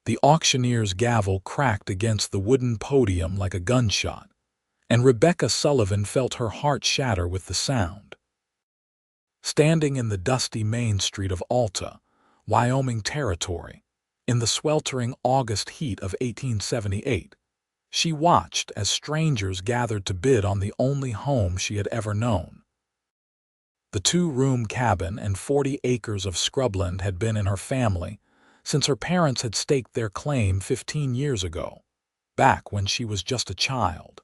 The auctioneer's gavel cracked against the wooden podium like a gunshot, and Rebecca Sullivan felt her heart shatter with the sound. Standing in the dusty main street of Alta, Wyoming territory, in the sweltering August heat of 1878, she watched as strangers gathered to bid on the only home she had ever known. The 2-room cabin and 40 acres of scrubland had been in her family since her parents had staked their claim 15 years ago, back when she was just a child.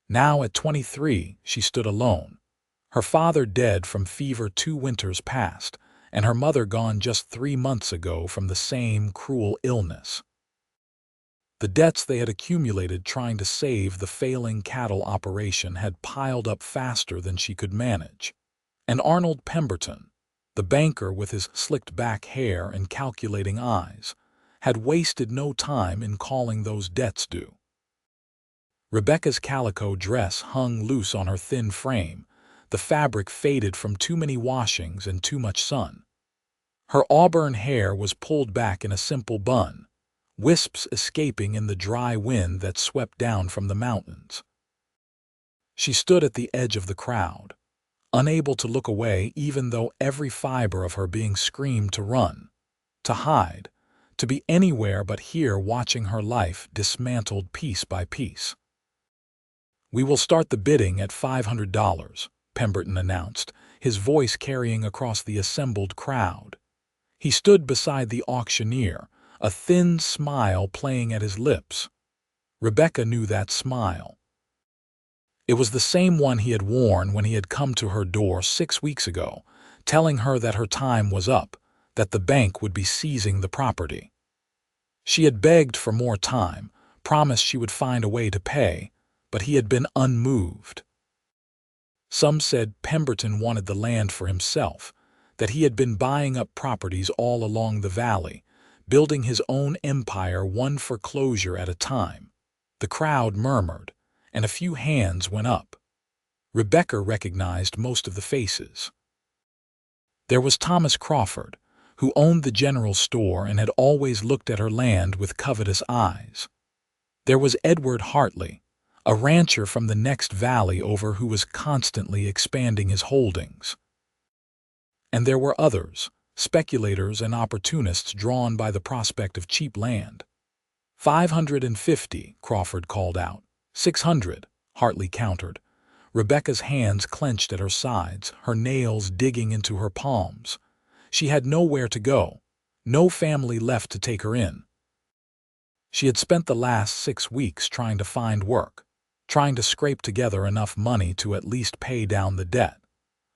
Now at 23, she stood alone, her father dead from fever 2 winters past, and her mother gone just 3 months ago from the same cruel illness. The debts they had accumulated trying to save the failing cattle operation had piled up faster than she could manage, and Arnold Pemberton, the banker with his slicked-back hair and calculating eyes, had wasted no time in calling those debts due. Rebecca's calico dress hung loose on her thin frame, the fabric faded from too many washings and too much sun. Her auburn hair was pulled back in a simple bun, wisps escaping in the dry wind that swept down from the mountains. She stood at the edge of the crowd, unable to look away even though every fiber of her being screamed to run, to hide, to be anywhere but here watching her life dismantled piece by piece. "We will start the bidding at $500, Pemberton announced, his voice carrying across the assembled crowd. He stood beside the auctioneer, a thin smile playing at his lips. Rebecca knew that smile. It was the same one he had worn when he had come to her door 6 weeks ago, telling her that her time was up, that the bank would be seizing the property. She had begged for more time, promised she would find a way to pay, but he had been unmoved. Some said Pemberton wanted the land for himself, that he had been buying up properties all along the valley, building his own empire one foreclosure at a time. The crowd murmured, and a few hands went up. Rebecca recognized most of the faces. There was Thomas Crawford, who owned the general store and had always looked at her land with covetous eyes. There was Edward Hartley, a rancher from the next valley over who was constantly expanding his holdings. And there were others, speculators and opportunists drawn by the prospect of cheap land. "550, Crawford called out. 600, Hartley countered. Rebecca's hands clenched at her sides, her nails digging into her palms. She had nowhere to go, no family left to take her in. She had spent the last 6 weeks trying to find work, trying to scrape together enough money to at least pay down the debt.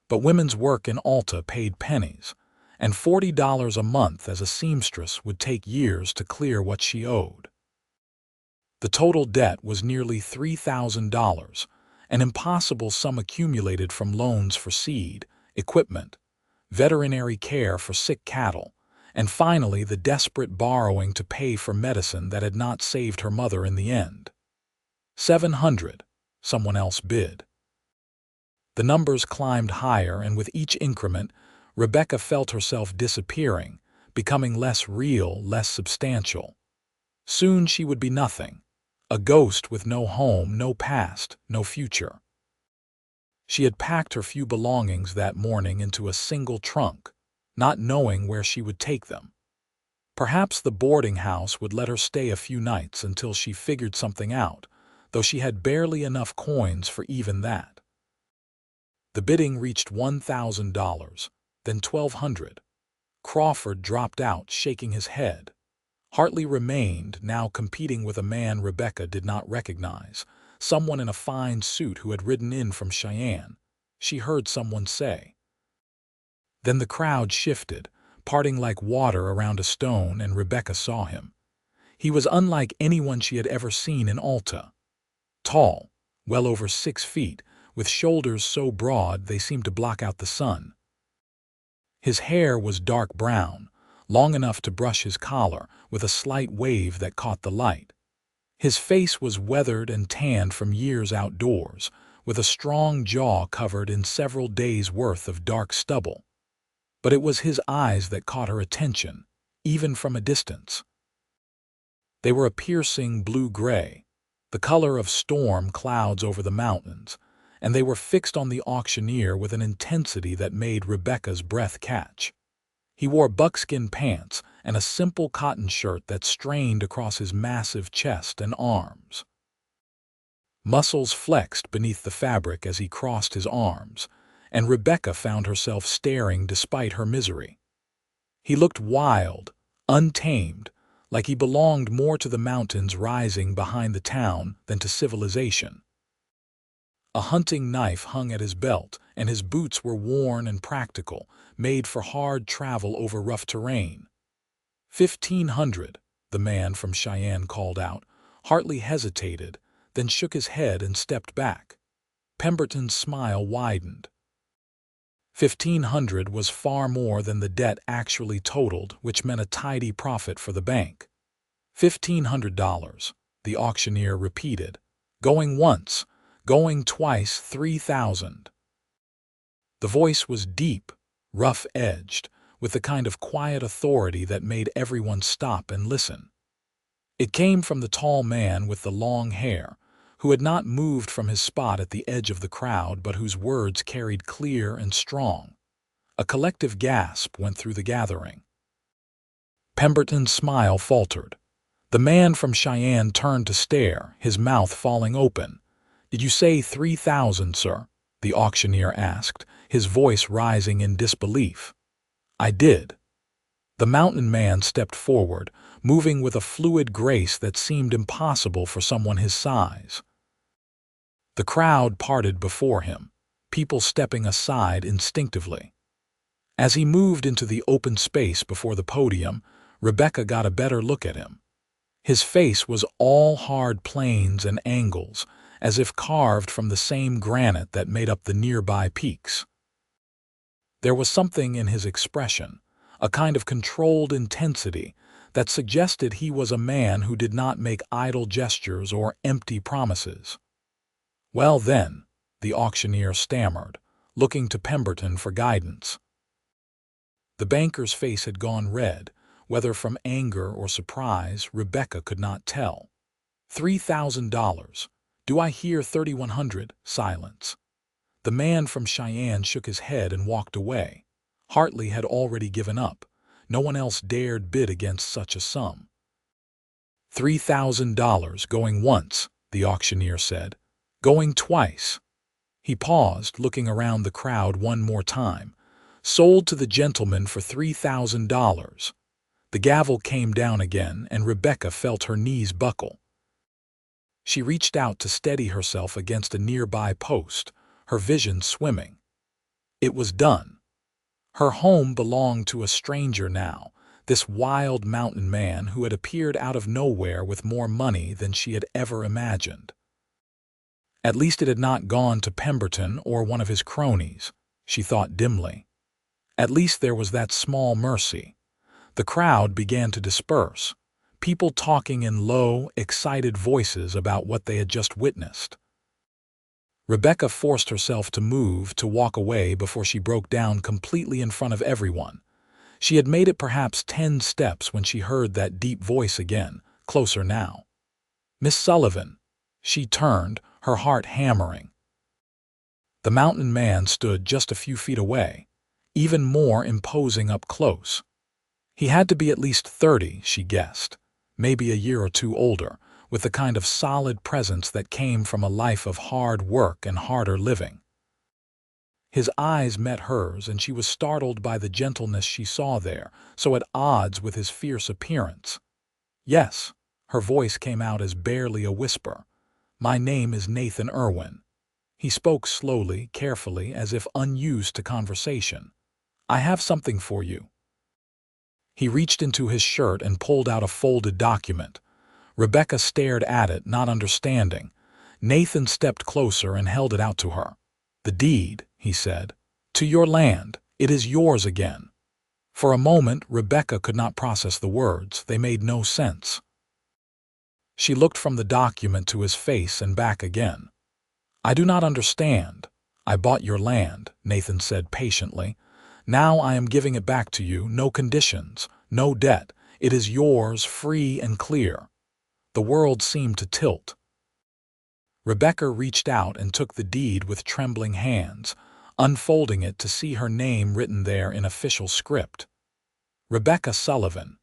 But women's work in Alta paid pennies, and $40 a month as a seamstress would take years to clear what she owed. The total debt was nearly $3,000, an impossible sum accumulated from loans for seed, equipment, veterinary care for sick cattle, and finally the desperate borrowing to pay for medicine that had not saved her mother in the end. 700, someone else bid. The numbers climbed higher, and with each increment, Rebecca felt herself disappearing, becoming less real, less substantial. Soon she would be nothing, a ghost with no home, no past, no future. She had packed her few belongings that morning into a single trunk, not knowing where she would take them. Perhaps the boarding house would let her stay a few nights until she figured something out, though she had barely enough coins for even that. The bidding reached $1,000, then $1,200. Crawford dropped out, shaking his head. Hartley remained, now competing with a man Rebecca did not recognize, someone in a fine suit who had ridden in from Cheyenne, she heard someone say. Then the crowd shifted, parting like water around a stone, and Rebecca saw him. He was unlike anyone she had ever seen in Alta. Tall, well over 6 feet, with shoulders so broad they seemed to block out the sun. His hair was dark brown, long enough to brush his collar, with a slight wave that caught the light. His face was weathered and tanned from years outdoors, with a strong jaw covered in several days' worth of dark stubble. But it was his eyes that caught her attention, even from a distance. They were a piercing blue-gray, the color of storm clouds over the mountains, and they were fixed on the auctioneer with an intensity that made Rebecca's breath catch. He wore buckskin pants and a simple cotton shirt that strained across his massive chest and arms. Muscles flexed beneath the fabric as he crossed his arms, and Rebecca found herself staring despite her misery. He looked wild, untamed, like he belonged more to the mountains rising behind the town than to civilization. A hunting knife hung at his belt, and his boots were worn and practical, made for hard travel over rough terrain. 1,500, the man from Cheyenne called out. Hartley hesitated, then shook his head and stepped back. Pemberton's smile widened. 1,500 was far more than the debt actually totaled, which meant a tidy profit for the bank. $1,500, the auctioneer repeated. Going once, going twice, 3,000. The voice was deep, rough-edged, with the kind of quiet authority that made everyone stop and listen. It came from the tall man with the long hair, who had not moved from his spot at the edge of the crowd but whose words carried clear and strong. A collective gasp went through the gathering. Pemberton's smile faltered. The man from Cheyenne turned to stare, his mouth falling open. "Did you say 3,000, sir?" the auctioneer asked, his voice rising in disbelief. "I did." The mountain man stepped forward, moving with a fluid grace that seemed impossible for someone his size. The crowd parted before him, people stepping aside instinctively. As he moved into the open space before the podium, Rebecca got a better look at him. His face was all hard planes and angles, as if carved from the same granite that made up the nearby peaks. There was something in his expression, a kind of controlled intensity, that suggested he was a man who did not make idle gestures or empty promises. "Well then," the auctioneer stammered, looking to Pemberton for guidance. The banker's face had gone red, whether from anger or surprise, Rebecca could not tell. $3,000. Do I hear 3,100? Silence. The man from Cheyenne shook his head and walked away. Hartley had already given up. No one else dared bid against such a sum. $3,000 going once, the auctioneer said. Going twice. He paused, looking around the crowd one more time. Sold to the gentleman for $3,000. The gavel came down again, and Rebecca felt her knees buckle. She reached out to steady herself against a nearby post, her vision swimming. It was done. Her home belonged to a stranger now, this wild mountain man who had appeared out of nowhere with more money than she had ever imagined. At least it had not gone to Pemberton or one of his cronies, she thought dimly. At least there was that small mercy. The crowd began to disperse, people talking in low, excited voices about what they had just witnessed. Rebecca forced herself to move, to walk away before she broke down completely in front of everyone. She had made it perhaps 10 steps when she heard that deep voice again, closer now. "Miss Sullivan." She turned, her heart hammering. The mountain man stood just a few feet away, even more imposing up close. He had to be at least 30, she guessed, maybe a year or two older, with the kind of solid presence that came from a life of hard work and harder living. His eyes met hers, and she was startled by the gentleness she saw there, so at odds with his fierce appearance. "Yes," her voice came out as barely a whisper. "My name is Nathan Irwin." He spoke slowly, carefully, as if unused to conversation. "I have something for you." He reached into his shirt and pulled out a folded document. Rebecca stared at it, not understanding. Nathan stepped closer and held it out to her. "The deed," he said. "To your land. It is yours again." For a moment, Rebecca could not process the words. They made no sense. She looked from the document to his face and back again. "I do not understand." "I bought your land," Nathan said patiently. "Now I am giving it back to you, no conditions, no debt. It is yours, free and clear." The world seemed to tilt. Rebecca reached out and took the deed with trembling hands, unfolding it to see her name written there in official script. Rebecca Sullivan,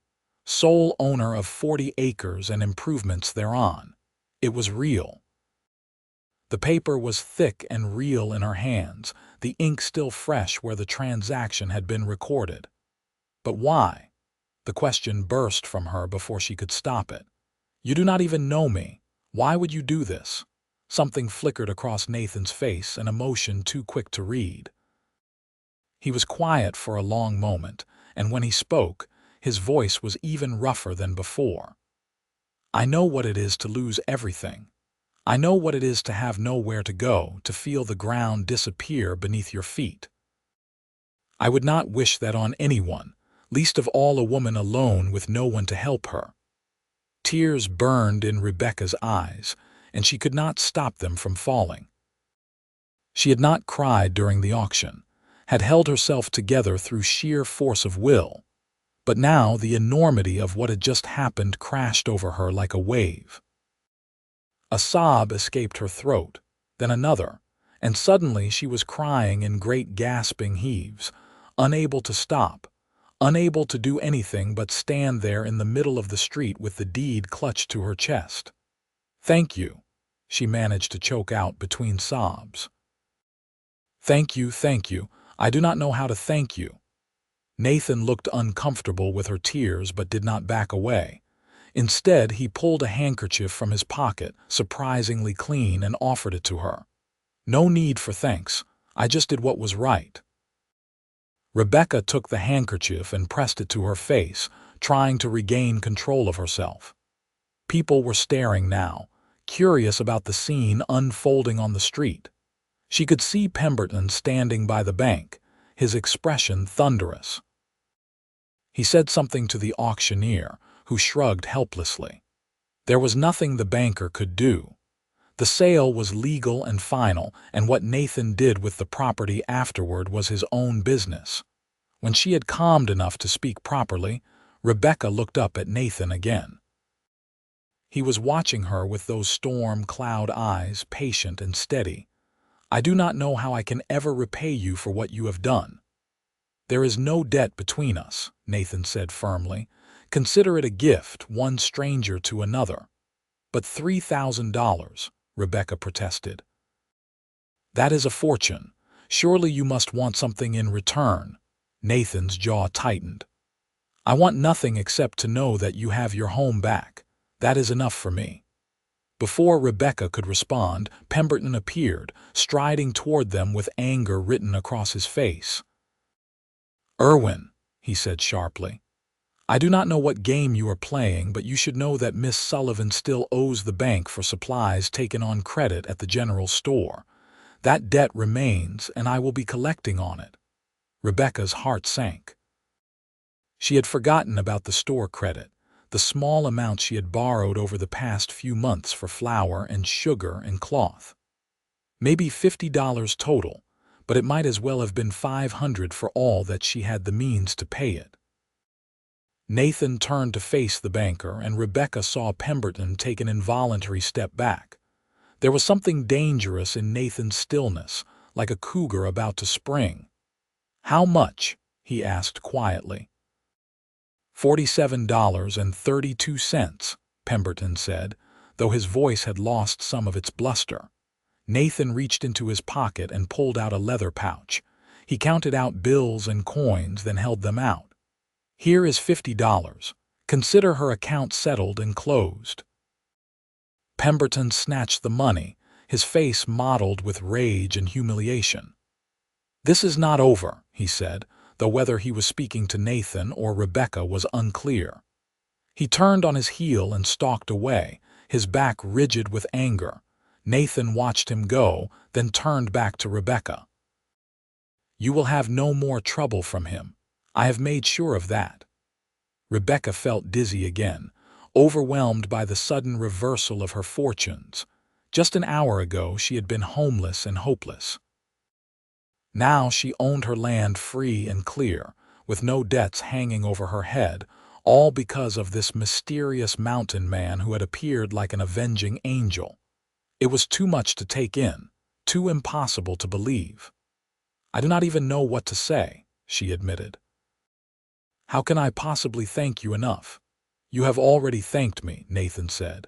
sole owner of 40 acres and improvements thereon. It was real. The paper was thick and real in her hands, the ink still fresh where the transaction had been recorded. But why? The question burst from her before she could stop it. You do not even know me. Why would you do this? Something flickered across Nathan's face, an emotion too quick to read. He was quiet for a long moment, and when he spoke, his voice was even rougher than before. I know what it is to lose everything. I know what it is to have nowhere to go, to feel the ground disappear beneath your feet. I would not wish that on anyone, least of all a woman alone with no one to help her. Tears burned in Rebecca's eyes, and she could not stop them from falling. She had not cried during the auction, had held herself together through sheer force of will, but now the enormity of what had just happened crashed over her like a wave. A sob escaped her throat, then another, and suddenly she was crying in great gasping heaves, unable to stop, unable to do anything but stand there in the middle of the street with the deed clutched to her chest. "Thank you," she managed to choke out between sobs. Thank you, I do not know how to thank you." Nathan looked uncomfortable with her tears but did not back away. Instead, he pulled a handkerchief from his pocket, surprisingly clean, and offered it to her. "No need for thanks. I just did what was right." Rebecca took the handkerchief and pressed it to her face, trying to regain control of herself. People were staring now, curious about the scene unfolding on the street. She could see Pemberton standing by the bank, his expression thunderous. He said something to the auctioneer, who shrugged helplessly. There was nothing the banker could do. The sale was legal and final, and what Nathan did with the property afterward was his own business. When she had calmed enough to speak properly, Rebecca looked up at Nathan again. He was watching her with those storm cloud eyes, patient and steady. "I do not know how I can ever repay you for what you have done." "There is no debt between us," Nathan said firmly. "Consider it a gift, one stranger to another." "But $3,000, Rebecca protested. "That is a fortune. Surely you must want something in return." Nathan's jaw tightened. "I want nothing except to know that you have your home back. That is enough for me." Before Rebecca could respond, Pemberton appeared, striding toward them with anger written across his face. "Irwin," he said sharply, "I do not know what game you are playing, but you should know that Miss Sullivan still owes the bank for supplies taken on credit at the general store. That debt remains, and I will be collecting on it." Rebecca's heart sank. She had forgotten about the store credit, the small amount she had borrowed over the past few months for flour and sugar and cloth. Maybe $50 total, but it might as well have been $500 for all that she had the means to pay it. Nathan turned to face the banker, and Rebecca saw Pemberton take an involuntary step back. There was something dangerous in Nathan's stillness, like a cougar about to spring. "How much?" he asked quietly. $47.32, Pemberton said, though his voice had lost some of its bluster. Nathan reached into his pocket and pulled out a leather pouch. He counted out bills and coins, then held them out. "Here is $50. Consider her account settled and closed." Pemberton snatched the money, his face mottled with rage and humiliation. "This is not over," he said, though whether he was speaking to Nathan or Rebecca was unclear. He turned on his heel and stalked away, his back rigid with anger. Nathan watched him go, then turned back to Rebecca. "You will have no more trouble from him. I have made sure of that." Rebecca felt dizzy again, overwhelmed by the sudden reversal of her fortunes. Just an hour ago she had been homeless and hopeless. Now she owned her land free and clear, with no debts hanging over her head, all because of this mysterious mountain man who had appeared like an avenging angel. It was too much to take in, too impossible to believe. "I do not even know what to say," she admitted. "How can I possibly thank you enough?" "You have already thanked me," Nathan said.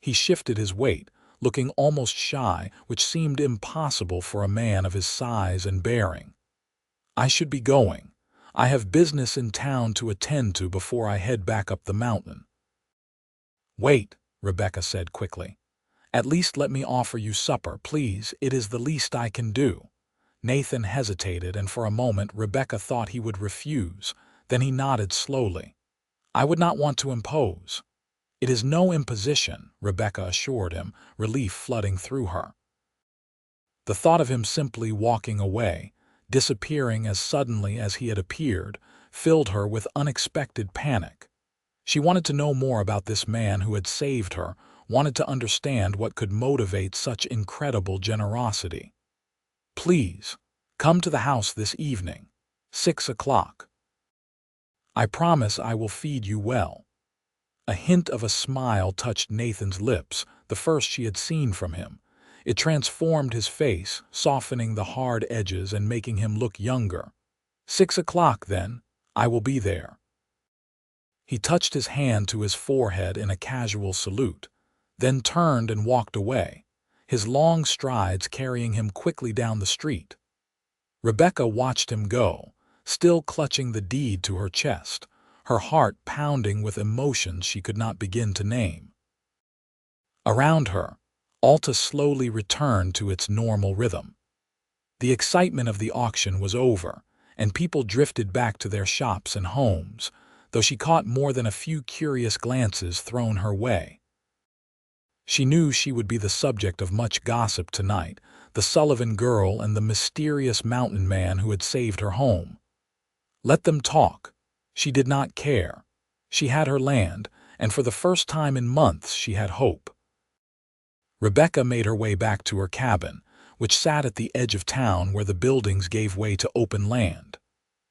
He shifted his weight, looking almost shy, which seemed impossible for a man of his size and bearing. "I should be going. I have business in town to attend to before I head back up the mountain." "Wait," Rebecca said quickly. "At least let me offer you supper, please. It is the least I can do." Nathan hesitated, and for a moment Rebecca thought he would refuse. Then he nodded slowly. "I would not want to impose." "It is no imposition," Rebecca assured him, relief flooding through her. The thought of him simply walking away, disappearing as suddenly as he had appeared, filled her with unexpected panic. She wanted to know more about this man who had saved her, wanted to understand what could motivate such incredible generosity. "Please, come to the house this evening. 6 o'clock. I promise I will feed you well." A hint of a smile touched Nathan's lips, the first she had seen from him. It transformed his face, softening the hard edges and making him look younger. 6 o'clock, then. I will be there." He touched his hand to his forehead in a casual salute, then turned and walked away, his long strides carrying him quickly down the street. Rebecca watched him go, still clutching the deed to her chest, her heart pounding with emotions she could not begin to name. Around her, Alta slowly returned to its normal rhythm. The excitement of the auction was over, and people drifted back to their shops and homes, though she caught more than a few curious glances thrown her way. She knew she would be the subject of much gossip tonight, the Sullivan girl and the mysterious mountain man who had saved her home. Let them talk. She did not care. She had her land, and for the first time in months she had hope. Rebecca made her way back to her cabin, which sat at the edge of town where the buildings gave way to open land.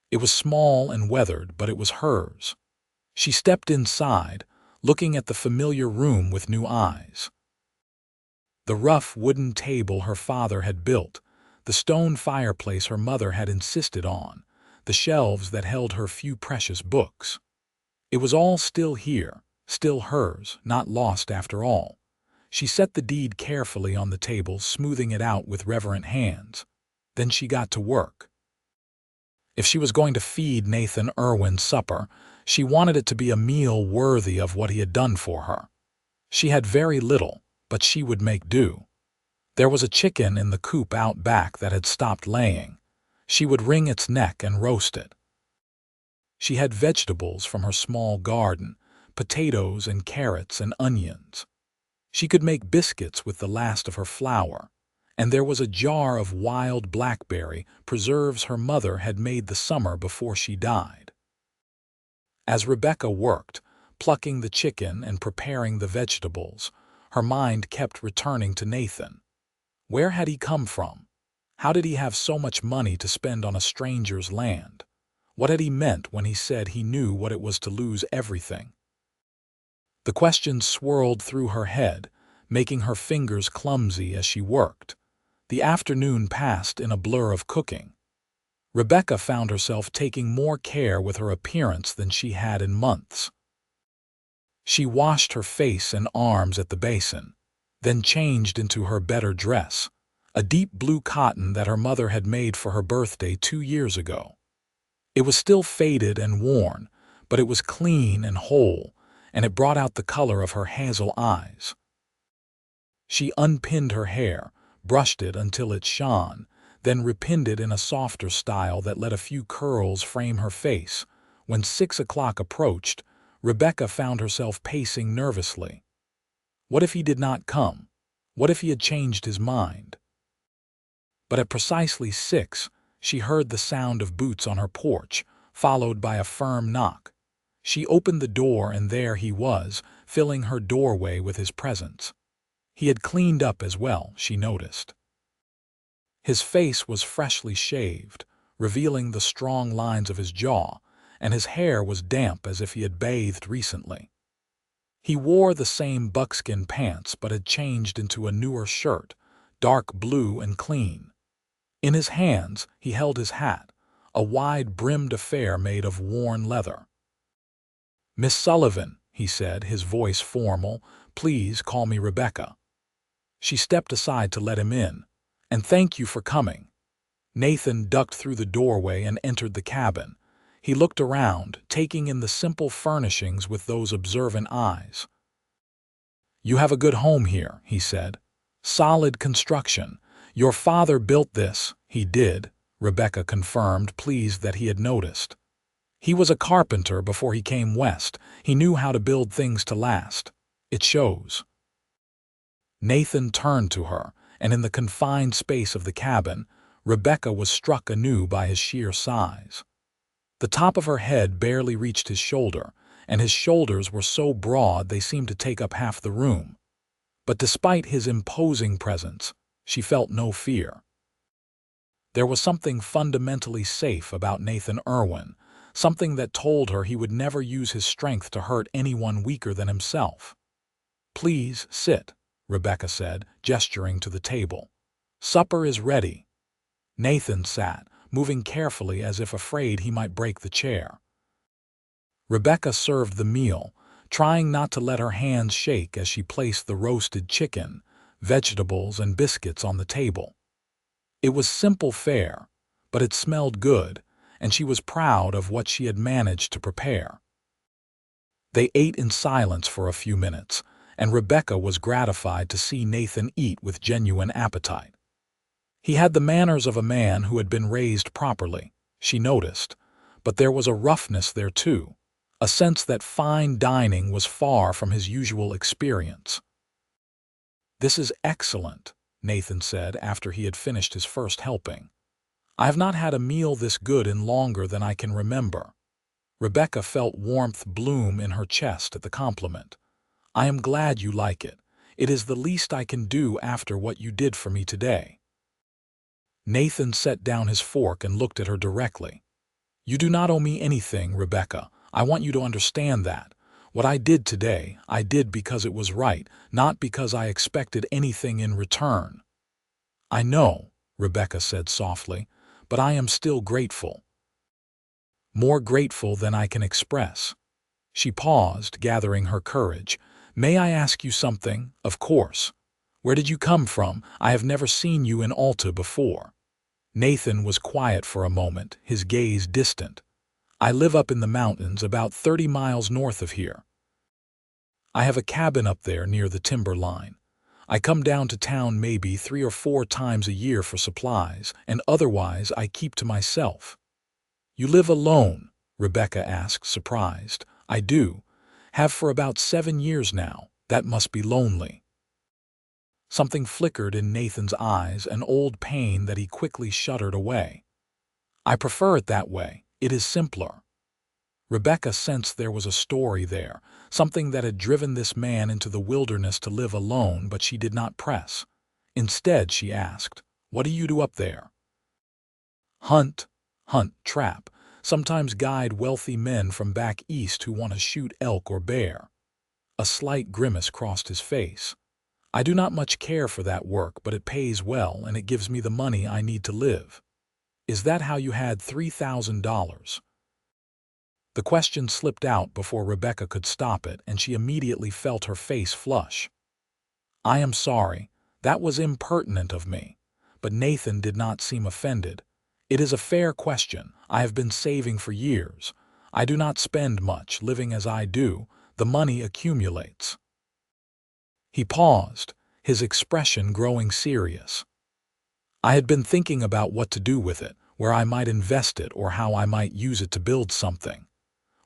It was small and weathered, but it was hers. She stepped inside, looking at the familiar room with new eyes. The rough wooden table her father had built, the stone fireplace her mother had insisted on, the shelves that held her few precious books. It was all still here, still hers, not lost after all. She set the deed carefully on the table, smoothing it out with reverent hands. Then she got to work. If she was going to feed Nathan Irwin supper, she wanted it to be a meal worthy of what he had done for her. She had very little, but she would make do. There was a chicken in the coop out back that had stopped laying. She would wring its neck and roast it. She had vegetables from her small garden, potatoes and carrots and onions. She could make biscuits with the last of her flour, and there was a jar of wild blackberry preserves her mother had made the summer before she died. As Rebecca worked, plucking the chicken and preparing the vegetables, her mind kept returning to Nathan. Where had he come from? How did he have so much money to spend on a stranger's land? What had he meant when he said he knew what it was to lose everything? The questions swirled through her head, making her fingers clumsy as she worked. The afternoon passed in a blur of cooking. Rebecca found herself taking more care with her appearance than she had in months. She washed her face and arms at the basin, then changed into her better dress, a deep blue cotton that her mother had made for her birthday 2 years ago. It was still faded and worn, but it was clean and whole, and it brought out the color of her hazel eyes. She unpinned her hair, brushed it until it shone, then repinned it in a softer style that let a few curls frame her face. When 6 o'clock approached, Rebecca found herself pacing nervously. What if he did not come? What if he had changed his mind? But at precisely 6, she heard the sound of boots on her porch, followed by a firm knock. She opened the door, and there he was, filling her doorway with his presence. He had cleaned up as well, she noticed. His face was freshly shaved, revealing the strong lines of his jaw, and his hair was damp as if he had bathed recently. He wore the same buckskin pants but had changed into a newer shirt, dark blue and clean. In his hands he held his hat, a wide-brimmed affair made of worn leather. "Miss Sullivan," he said, his voice formal, "please call me Rebecca." She stepped aside to let him in. "And thank you for coming." Nathan ducked through the doorway and entered the cabin. He looked around, taking in the simple furnishings with those observant eyes. "You have a good home here," he said. "Solid construction. Your father built this." "He did," Rebecca confirmed, pleased that he had noticed. "He was a carpenter before he came west. He knew how to build things to last. It shows." Nathan turned to her, and in the confined space of the cabin, Rebecca was struck anew by his sheer size. The top of her head barely reached his shoulder, and his shoulders were so broad they seemed to take up half the room. But despite his imposing presence, she felt no fear. There was something fundamentally safe about Nathan Irwin, something that told her he would never use his strength to hurt anyone weaker than himself. "Please sit," Rebecca said, gesturing to the table. "Supper is ready." Nathan sat, moving carefully as if afraid he might break the chair. Rebecca served the meal, trying not to let her hands shake as she placed the roasted chicken, vegetables, and biscuits on the table. It was simple fare, but it smelled good, and she was proud of what she had managed to prepare. They ate in silence for a few minutes, and Rebecca was gratified to see Nathan eat with genuine appetite. He had the manners of a man who had been raised properly, she noticed, but there was a roughness there too, a sense that fine dining was far from his usual experience. "This is excellent," Nathan said after he had finished his first helping. "I have not had a meal this good in longer than I can remember." Rebecca felt warmth bloom in her chest at the compliment. "I am glad you like it. It is the least I can do after what you did for me today." Nathan set down his fork and looked at her directly. "You do not owe me anything, Rebecca. I want you to understand that. What I did today, I did because it was right, not because I expected anything in return." "I know," Rebecca said softly, "but I am still grateful. More grateful than I can express." She paused, gathering her courage. "May I ask you something?" "Of course." "Where did you come from? I have never seen you in Alta before." Nathan was quiet for a moment, his gaze distant. "I live up in the mountains about 30 miles north of here. I have a cabin up there near the timber line. I come down to town maybe 3 or 4 times a year for supplies, and otherwise I keep to myself." "You live alone?" Rebecca asked, surprised. "I do. Have for about 7 years now. That must be lonely." Something flickered in Nathan's eyes, an old pain that he quickly shuttered away. "I prefer it that way. It is simpler." Rebecca sensed there was a story there, something that had driven this man into the wilderness to live alone, but she did not press. Instead, she asked, "What do you do up there?" "Hunt, trap, sometimes guide wealthy men from back east who want to shoot elk or bear." A slight grimace crossed his face. "I do not much care for that work, but it pays well and it gives me the money I need to live." "Is that how you had $3,000? The question slipped out before Rebecca could stop it, and she immediately felt her face flush. "I am sorry. That was impertinent of me." But Nathan did not seem offended. "It is a fair question. I have been saving for years. I do not spend much, living as I do. The money accumulates." He paused, his expression growing serious. "I had been thinking about what to do with it, where I might invest it or how I might use it to build something.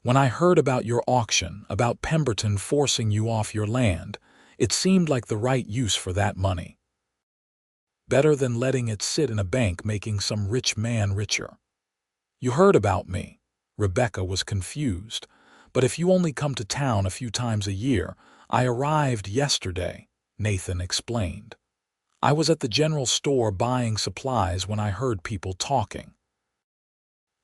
When I heard about your auction, about Pemberton forcing you off your land, it seemed like the right use for that money. Better than letting it sit in a bank making some rich man richer." "You heard about me." Rebecca was confused. "But if you only come to town a few times a year, I arrived yesterday," Nathan explained. "I was at the general store buying supplies when I heard people talking."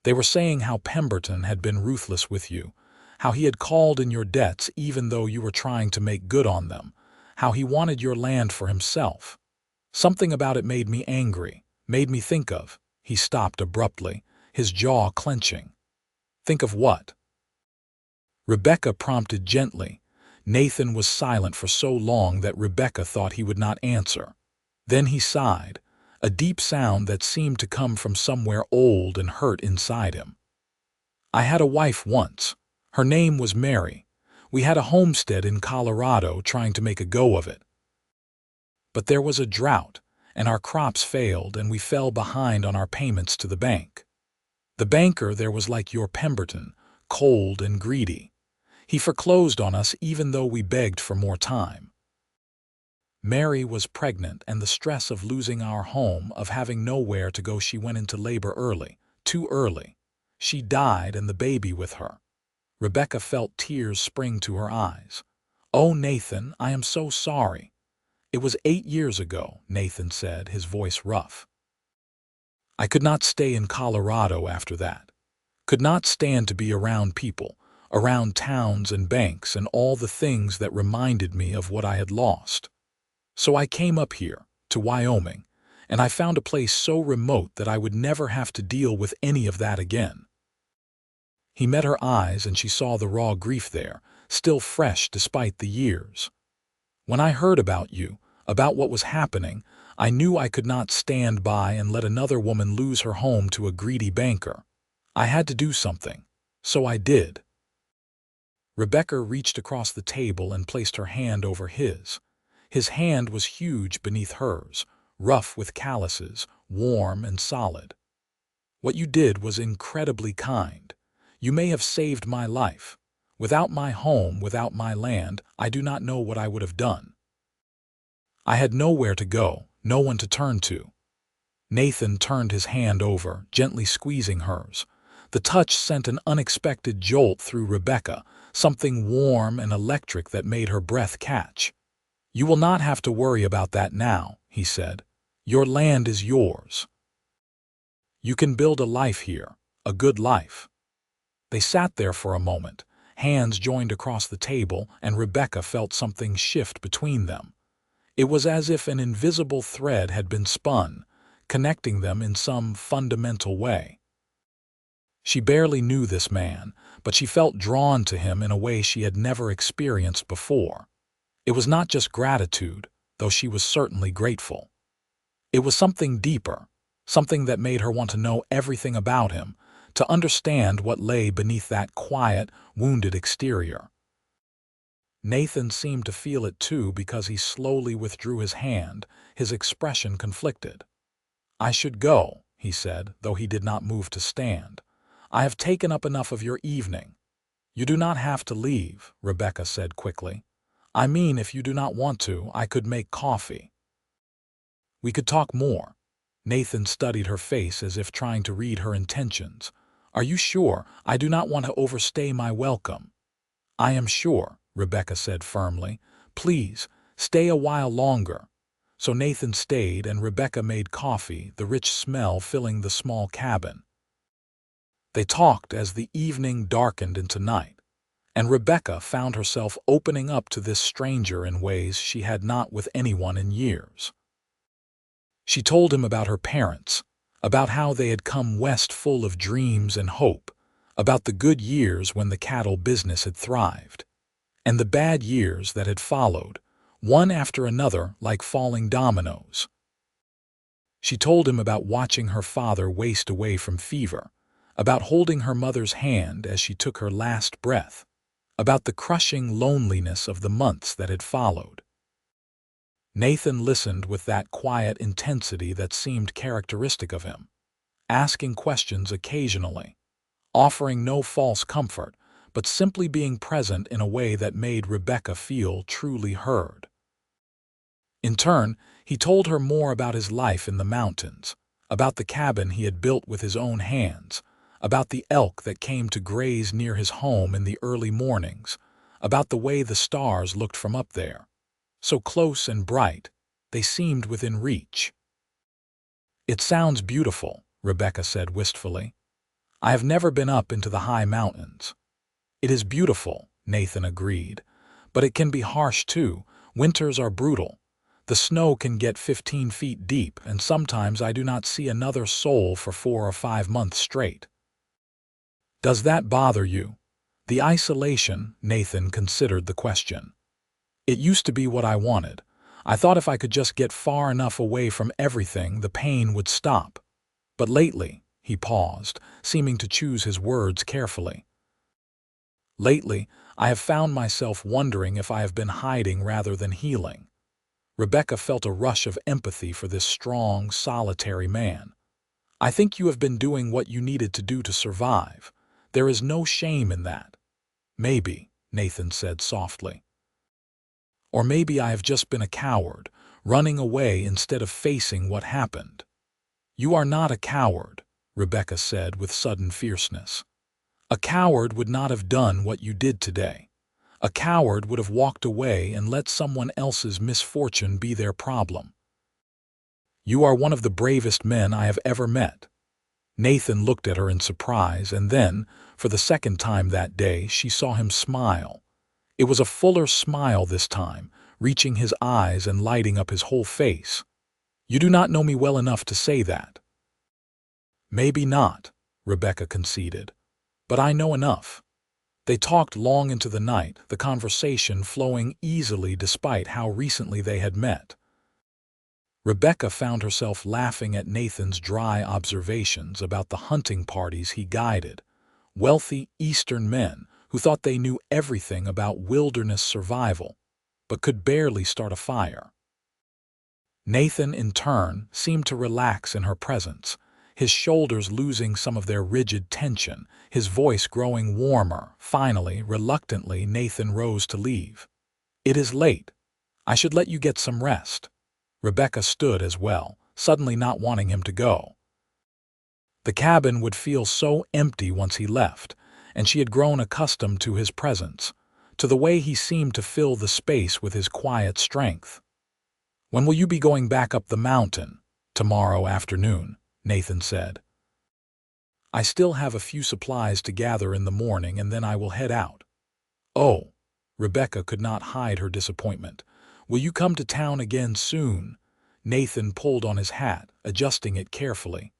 They were saying how Pemberton had been ruthless with you, how he had called in your debts even though you were trying to make good on them, how he wanted your land for himself. Something about it made me angry, made me think of. He stopped abruptly, his jaw clenching. Think of what? Rebecca prompted gently. Nathan was silent for so long that Rebecca thought he would not answer. Then he sighed, a deep sound that seemed to come from somewhere old and hurt inside him. I had a wife once. Her name was Mary. We had a homestead in Colorado trying to make a go of it. But there was a drought, and our crops failed, and we fell behind on our payments to the bank. The banker there was like your Pemberton, cold and greedy. He foreclosed on us even though we begged for more time. Mary was pregnant, and the stress of losing our home, of having nowhere to go, she went into labor early, too early. She died and the baby with her. Rebecca felt tears spring to her eyes. Oh, Nathan, I am so sorry. It was 8 years ago, Nathan said, his voice rough. I could not stay in Colorado after that. Could not stand to be around people, around towns and banks and all the things that reminded me of what I had lost. So I came up here, to Wyoming, and I found a place so remote that I would never have to deal with any of that again. He met her eyes and she saw the raw grief there, still fresh despite the years. When I heard about you, about what was happening, I knew I could not stand by and let another woman lose her home to a greedy banker. I had to do something. So I did. Rebecca reached across the table and placed her hand over his. His hand was huge beneath hers, rough with calluses, warm and solid. What you did was incredibly kind. You may have saved my life. Without my home, without my land, I do not know what I would have done. I had nowhere to go, no one to turn to. Nathan turned his hand over, gently squeezing hers. The touch sent an unexpected jolt through Rebecca, something warm and electric that made her breath catch. You will not have to worry about that now, he said. Your land is yours. You can build a life here, a good life. They sat there for a moment, hands joined across the table, and Rebecca felt something shift between them. It was as if an invisible thread had been spun, connecting them in some fundamental way. She barely knew this man, but she felt drawn to him in a way she had never experienced before. It was not just gratitude, though she was certainly grateful. It was something deeper, something that made her want to know everything about him, to understand what lay beneath that quiet, wounded exterior. Nathan seemed to feel it too because he slowly withdrew his hand, his expression conflicted. I should go, he said, though he did not move to stand. I have taken up enough of your evening. You do not have to leave, Rebecca said quickly. I mean, if you do not want to, I could make coffee. We could talk more. Nathan studied her face as if trying to read her intentions. Are you sure? I do not want to overstay my welcome. I am sure, Rebecca said firmly. Please, stay a while longer. So Nathan stayed and Rebecca made coffee, the rich smell filling the small cabin. They talked as the evening darkened into night, and Rebecca found herself opening up to this stranger in ways she had not with anyone in years. She told him about her parents, about how they had come west full of dreams and hope, about the good years when the cattle business had thrived, and the bad years that had followed, one after another like falling dominoes. She told him about watching her father waste away from fever, about holding her mother's hand as she took her last breath, about the crushing loneliness of the months that had followed. Nathan listened with that quiet intensity that seemed characteristic of him, asking questions occasionally, offering no false comfort, but simply being present in a way that made Rebecca feel truly heard. In turn, he told her more about his life in the mountains, about the cabin he had built with his own hands, about the elk that came to graze near his home in the early mornings, about the way the stars looked from up there. So close and bright, they seemed within reach. It sounds beautiful, Rebecca said wistfully. I have never been up into the high mountains. It is beautiful, Nathan agreed, but it can be harsh too. Winters are brutal. The snow can get 15 feet deep, and sometimes I do not see another soul for 4 or 5 months straight. Does that bother you? The isolation, Nathan considered the question. It used to be what I wanted. I thought if I could just get far enough away from everything, the pain would stop. But lately, he paused, seeming to choose his words carefully. Lately, I have found myself wondering if I have been hiding rather than healing. Rebecca felt a rush of empathy for this strong, solitary man. I think you have been doing what you needed to do to survive. There is no shame in that. Maybe, Nathan said softly. Or maybe I have just been a coward, running away instead of facing what happened. You are not a coward, Rebecca said with sudden fierceness. A coward would not have done what you did today. A coward would have walked away and let someone else's misfortune be their problem. You are one of the bravest men I have ever met. Nathan looked at her in surprise, and then, for the second time that day, she saw him smile. It was a fuller smile this time, reaching his eyes and lighting up his whole face. You do not know me well enough to say that. Maybe not, Rebecca conceded. But I know enough. They talked long into the night, the conversation flowing easily despite how recently they had met. Rebecca found herself laughing at Nathan's dry observations about the hunting parties he guided, wealthy Eastern men who thought they knew everything about wilderness survival, but could barely start a fire. Nathan, in turn, seemed to relax in her presence, his shoulders losing some of their rigid tension, his voice growing warmer. Finally, reluctantly, Nathan rose to leave. It is late. I should let you get some rest. Rebecca stood as well, suddenly not wanting him to go. The cabin would feel so empty once he left, and she had grown accustomed to his presence, to the way he seemed to fill the space with his quiet strength. When will you be going back up the mountain? Tomorrow afternoon, Nathan said. I still have a few supplies to gather in the morning, and then I will head out. Oh, Rebecca could not hide her disappointment. Will you come to town again soon? Nathan pulled on his hat, adjusting it carefully.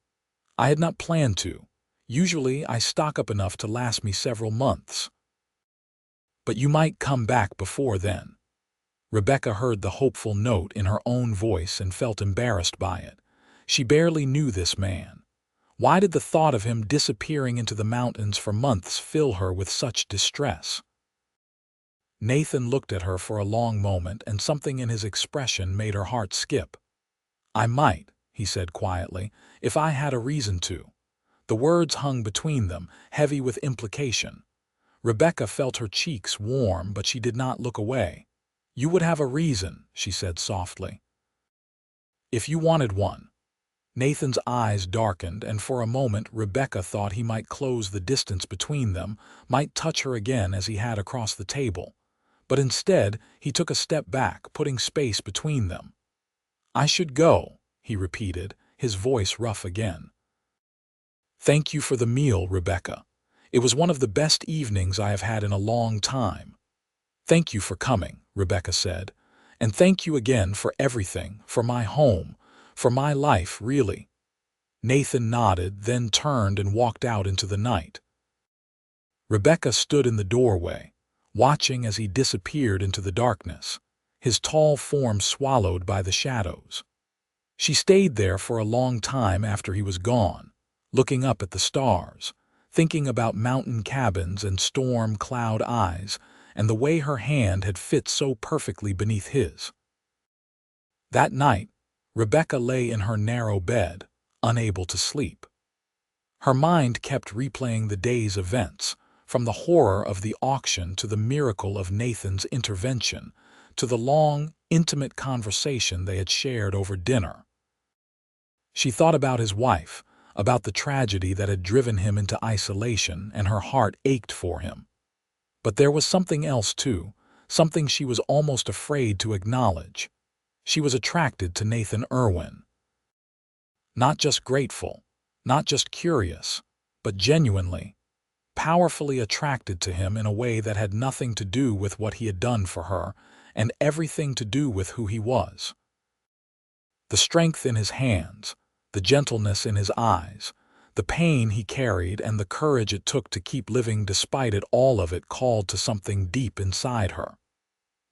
I had not planned to. Usually I stock up enough to last me several months. But you might come back before then. Rebecca heard the hopeful note in her own voice and felt embarrassed by it. She barely knew this man. Why did the thought of him disappearing into the mountains for months fill her with such distress? Nathan looked at her for a long moment, and something in his expression made her heart skip. I might, he said quietly, if I had a reason to. The words hung between them, heavy with implication. Rebecca felt her cheeks warm, but she did not look away. You would have a reason, she said softly. If you wanted one. Nathan's eyes darkened, and for a moment Rebecca thought he might close the distance between them, might touch her again as he had across the table. But instead, he took a step back, putting space between them. I should go, he repeated, his voice rough again. Thank you for the meal, Rebecca. It was one of the best evenings I have had in a long time. Thank you for coming, Rebecca said. And thank you again for everything, for my home, for my life, really. Nathan nodded, then turned and walked out into the night. Rebecca stood in the doorway, watching as he disappeared into the darkness, his tall form swallowed by the shadows. She stayed there for a long time after he was gone, looking up at the stars, thinking about mountain cabins and storm cloud eyes, and the way her hand had fit so perfectly beneath his. That night, Rebecca lay in her narrow bed, unable to sleep. Her mind kept replaying the day's events, from the horror of the auction to the miracle of Nathan's intervention, to the long, intimate conversation they had shared over dinner. She thought about his wife, about the tragedy that had driven him into isolation, and her heart ached for him. But there was something else too, something she was almost afraid to acknowledge. She was attracted to Nathan Irwin. Not just grateful, not just curious, but genuinely, powerfully attracted to him in a way that had nothing to do with what he had done for her and everything to do with who he was. The strength in his hands, the gentleness in his eyes, the pain he carried and the courage it took to keep living despite it, all of it called to something deep inside her.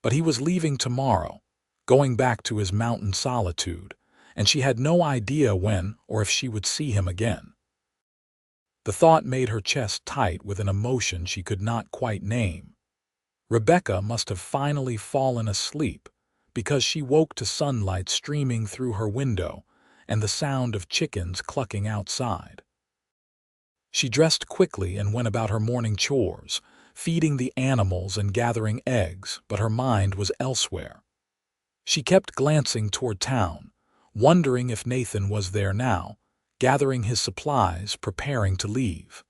But he was leaving tomorrow, going back to his mountain solitude, and she had no idea when or if she would see him again. The thought made her chest tight with an emotion she could not quite name. Rebecca must have finally fallen asleep because she woke to sunlight streaming through her window and the sound of chickens clucking outside. She dressed quickly and went about her morning chores, feeding the animals and gathering eggs, but her mind was elsewhere. She kept glancing toward town, wondering if Nathan was there now, gathering his supplies, preparing to leave.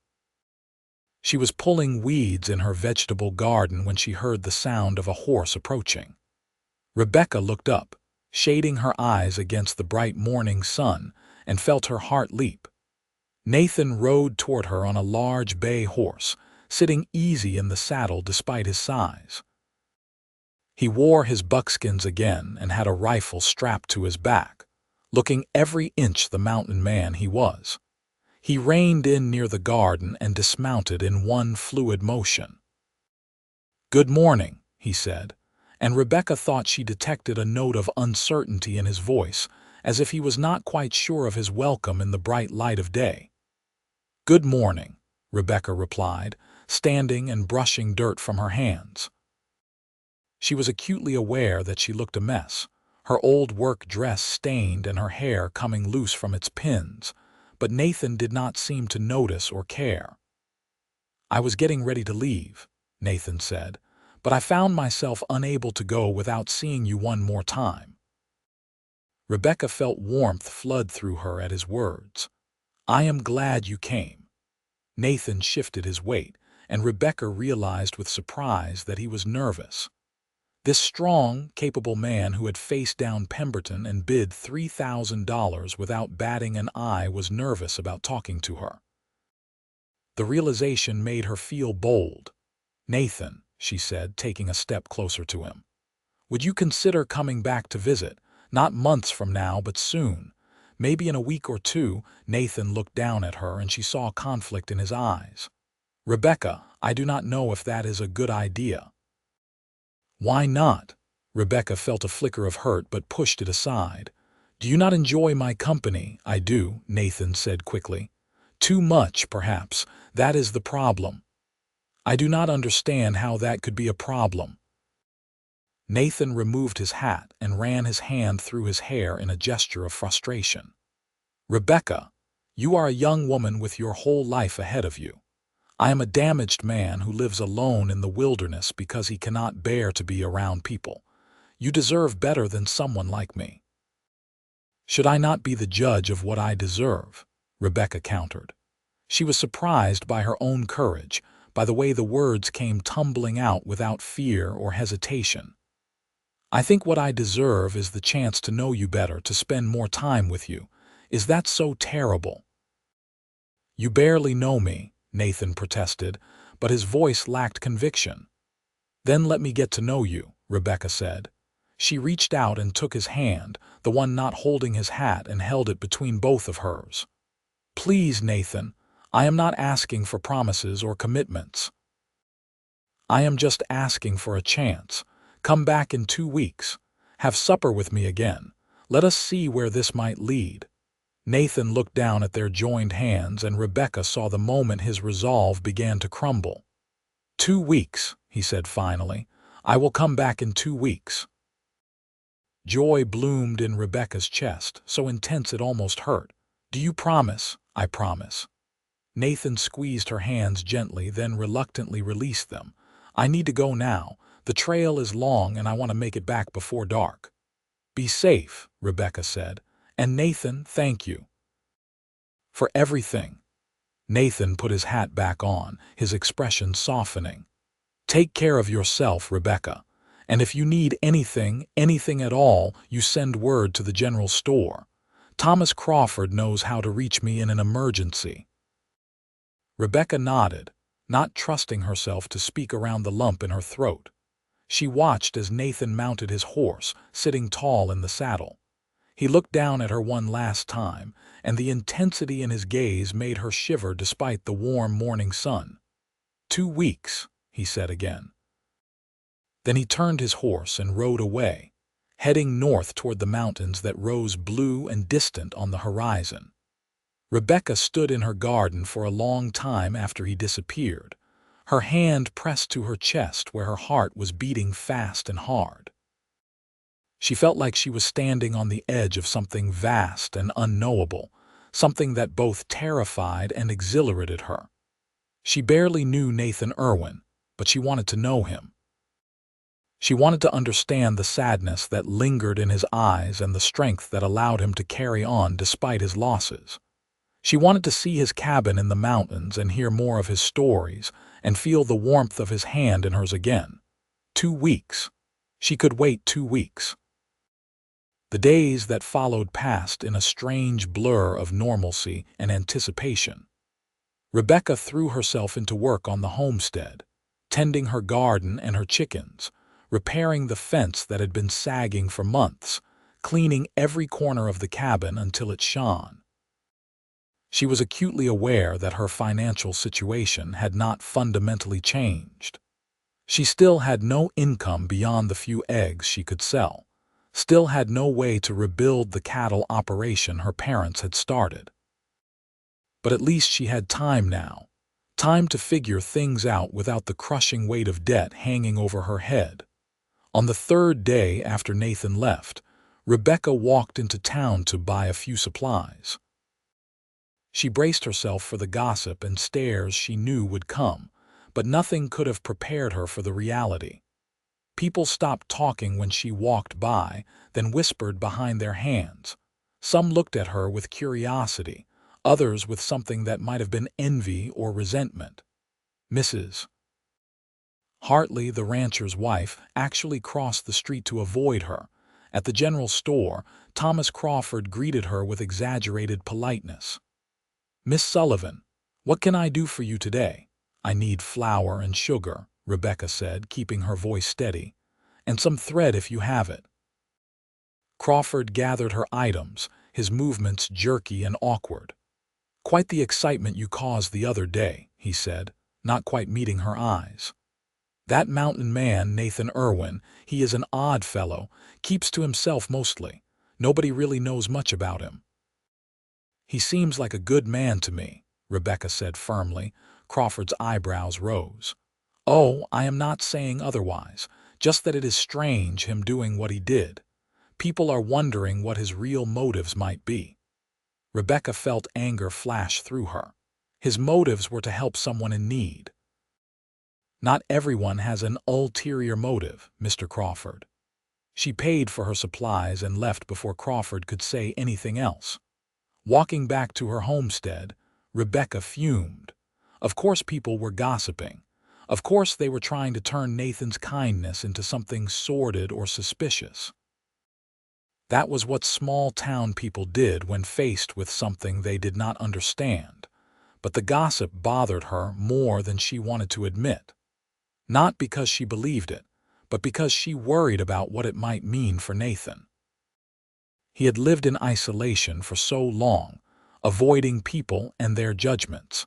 She was pulling weeds in her vegetable garden when she heard the sound of a horse approaching. Rebecca looked up, shading her eyes against the bright morning sun, and felt her heart leap. Nathan rode toward her on a large bay horse, sitting easy in the saddle despite his size. He wore his buckskins again and had a rifle strapped to his back, looking every inch the mountain man he was. He reined in near the garden and dismounted in one fluid motion. "Good morning," he said, and Rebecca thought she detected a note of uncertainty in his voice, as if he was not quite sure of his welcome in the bright light of day. "Good morning," Rebecca replied, standing and brushing dirt from her hands. She was acutely aware that she looked a mess, her old work dress stained and her hair coming loose from its pins, but Nathan did not seem to notice or care. "I was getting ready to leave," Nathan said, "but I found myself unable to go without seeing you one more time." Rebecca felt warmth flood through her at his words. "I am glad you came." Nathan shifted his weight, and Rebecca realized with surprise that he was nervous. This strong, capable man who had faced down Pemberton and bid $3,000 without batting an eye was nervous about talking to her. The realization made her feel bold. "Nathan," she said, taking a step closer to him, "would you consider coming back to visit, not months from now, but soon? Maybe in a week or two." Nathan looked down at her and she saw conflict in his eyes. "Rebecca, I do not know if that is a good idea." "Why not?" Rebecca felt a flicker of hurt but pushed it aside. "Do you not enjoy my company?" "I do," Nathan said quickly. "Too much, perhaps. That is the problem." "I do not understand how that could be a problem." Nathan removed his hat and ran his hand through his hair in a gesture of frustration. "Rebecca, you are a young woman with your whole life ahead of you. I am a damaged man who lives alone in the wilderness because he cannot bear to be around people. You deserve better than someone like me." "Should I not be the judge of what I deserve?" Rebecca countered. She was surprised by her own courage, by the way the words came tumbling out without fear or hesitation. "I think what I deserve is the chance to know you better, to spend more time with you. Is that so terrible?" "You barely know me," Nathan protested, but his voice lacked conviction. "Then let me get to know you," Rebecca said. She reached out and took his hand, the one not holding his hat, and held it between both of hers. "Please, Nathan, I am not asking for promises or commitments. I am just asking for a chance. Come back in 2 weeks. Have supper with me again. Let us see where this might lead." Nathan looked down at their joined hands, and Rebecca saw the moment his resolve began to crumble. 2 weeks, he said finally. "I will come back in 2 weeks." Joy bloomed in Rebecca's chest, so intense it almost hurt. "Do you promise?" "I promise." Nathan squeezed her hands gently, then reluctantly released them. "I need to go now. The trail is long and I want to make it back before dark." "Be safe," Rebecca said. "And Nathan, thank you for everything." Nathan put his hat back on, his expression softening. "Take care of yourself, Rebecca. And if you need anything at all, you send word to the general store. Thomas Crawford knows how to reach me in an emergency." Rebecca nodded, not trusting herself to speak around the lump in her throat. She watched as Nathan mounted his horse, sitting tall in the saddle. He looked down at her one last time, and the intensity in his gaze made her shiver despite the warm morning sun. 2 weeks, he said again. Then he turned his horse and rode away, heading north toward the mountains that rose blue and distant on the horizon. Rebecca stood in her garden for a long time after he disappeared, her hand pressed to her chest where her heart was beating fast and hard. She felt like she was standing on the edge of something vast and unknowable, something that both terrified and exhilarated her. She barely knew Nathan Irwin, but she wanted to know him. She wanted to understand the sadness that lingered in his eyes and the strength that allowed him to carry on despite his losses. She wanted to see his cabin in the mountains and hear more of his stories and feel the warmth of his hand in hers again. 2 weeks. She could wait 2 weeks. The days that followed passed in a strange blur of normalcy and anticipation. Rebecca threw herself into work on the homestead, tending her garden and her chickens, repairing the fence that had been sagging for months, cleaning every corner of the cabin until it shone. She was acutely aware that her financial situation had not fundamentally changed. She still had no income beyond the few eggs she could sell, still had no way to rebuild the cattle operation her parents had started. But at least she had time now, time to figure things out without the crushing weight of debt hanging over her head. On the 3rd day after Nathan left, Rebecca walked into town to buy a few supplies. She braced herself for the gossip and stares she knew would come, but nothing could have prepared her for the reality. People stopped talking when she walked by, then whispered behind their hands. Some looked at her with curiosity, others with something that might have been envy or resentment. Mrs. Hartley, the rancher's wife, actually crossed the street to avoid her. At the general store, Thomas Crawford greeted her with exaggerated politeness. "Miss Sullivan, what can I do for you today?" "I need flour and sugar," Rebecca said, keeping her voice steady, "and some thread if you have it." Crawford gathered her items, his movements jerky and awkward. "Quite the excitement you caused the other day," he said, not quite meeting her eyes. "That mountain man, Nathan Irwin, he is an odd fellow, keeps to himself mostly. Nobody really knows much about him." "He seems like a good man to me," Rebecca said firmly. Crawford's eyebrows rose. "Oh, I am not saying otherwise, just that it is strange him doing what he did. People are wondering what his real motives might be." Rebecca felt anger flash through her. His motives were to help someone in need. "Not everyone has an ulterior motive, Mr. Crawford." She paid for her supplies and left before Crawford could say anything else. Walking back to her homestead, Rebecca fumed. Of course people were gossiping. Of course they were trying to turn Nathan's kindness into something sordid or suspicious. That was what small-town people did when faced with something they did not understand. But the gossip bothered her more than she wanted to admit. Not because she believed it, but because she worried about what it might mean for Nathan. He had lived in isolation for so long, avoiding people and their judgments.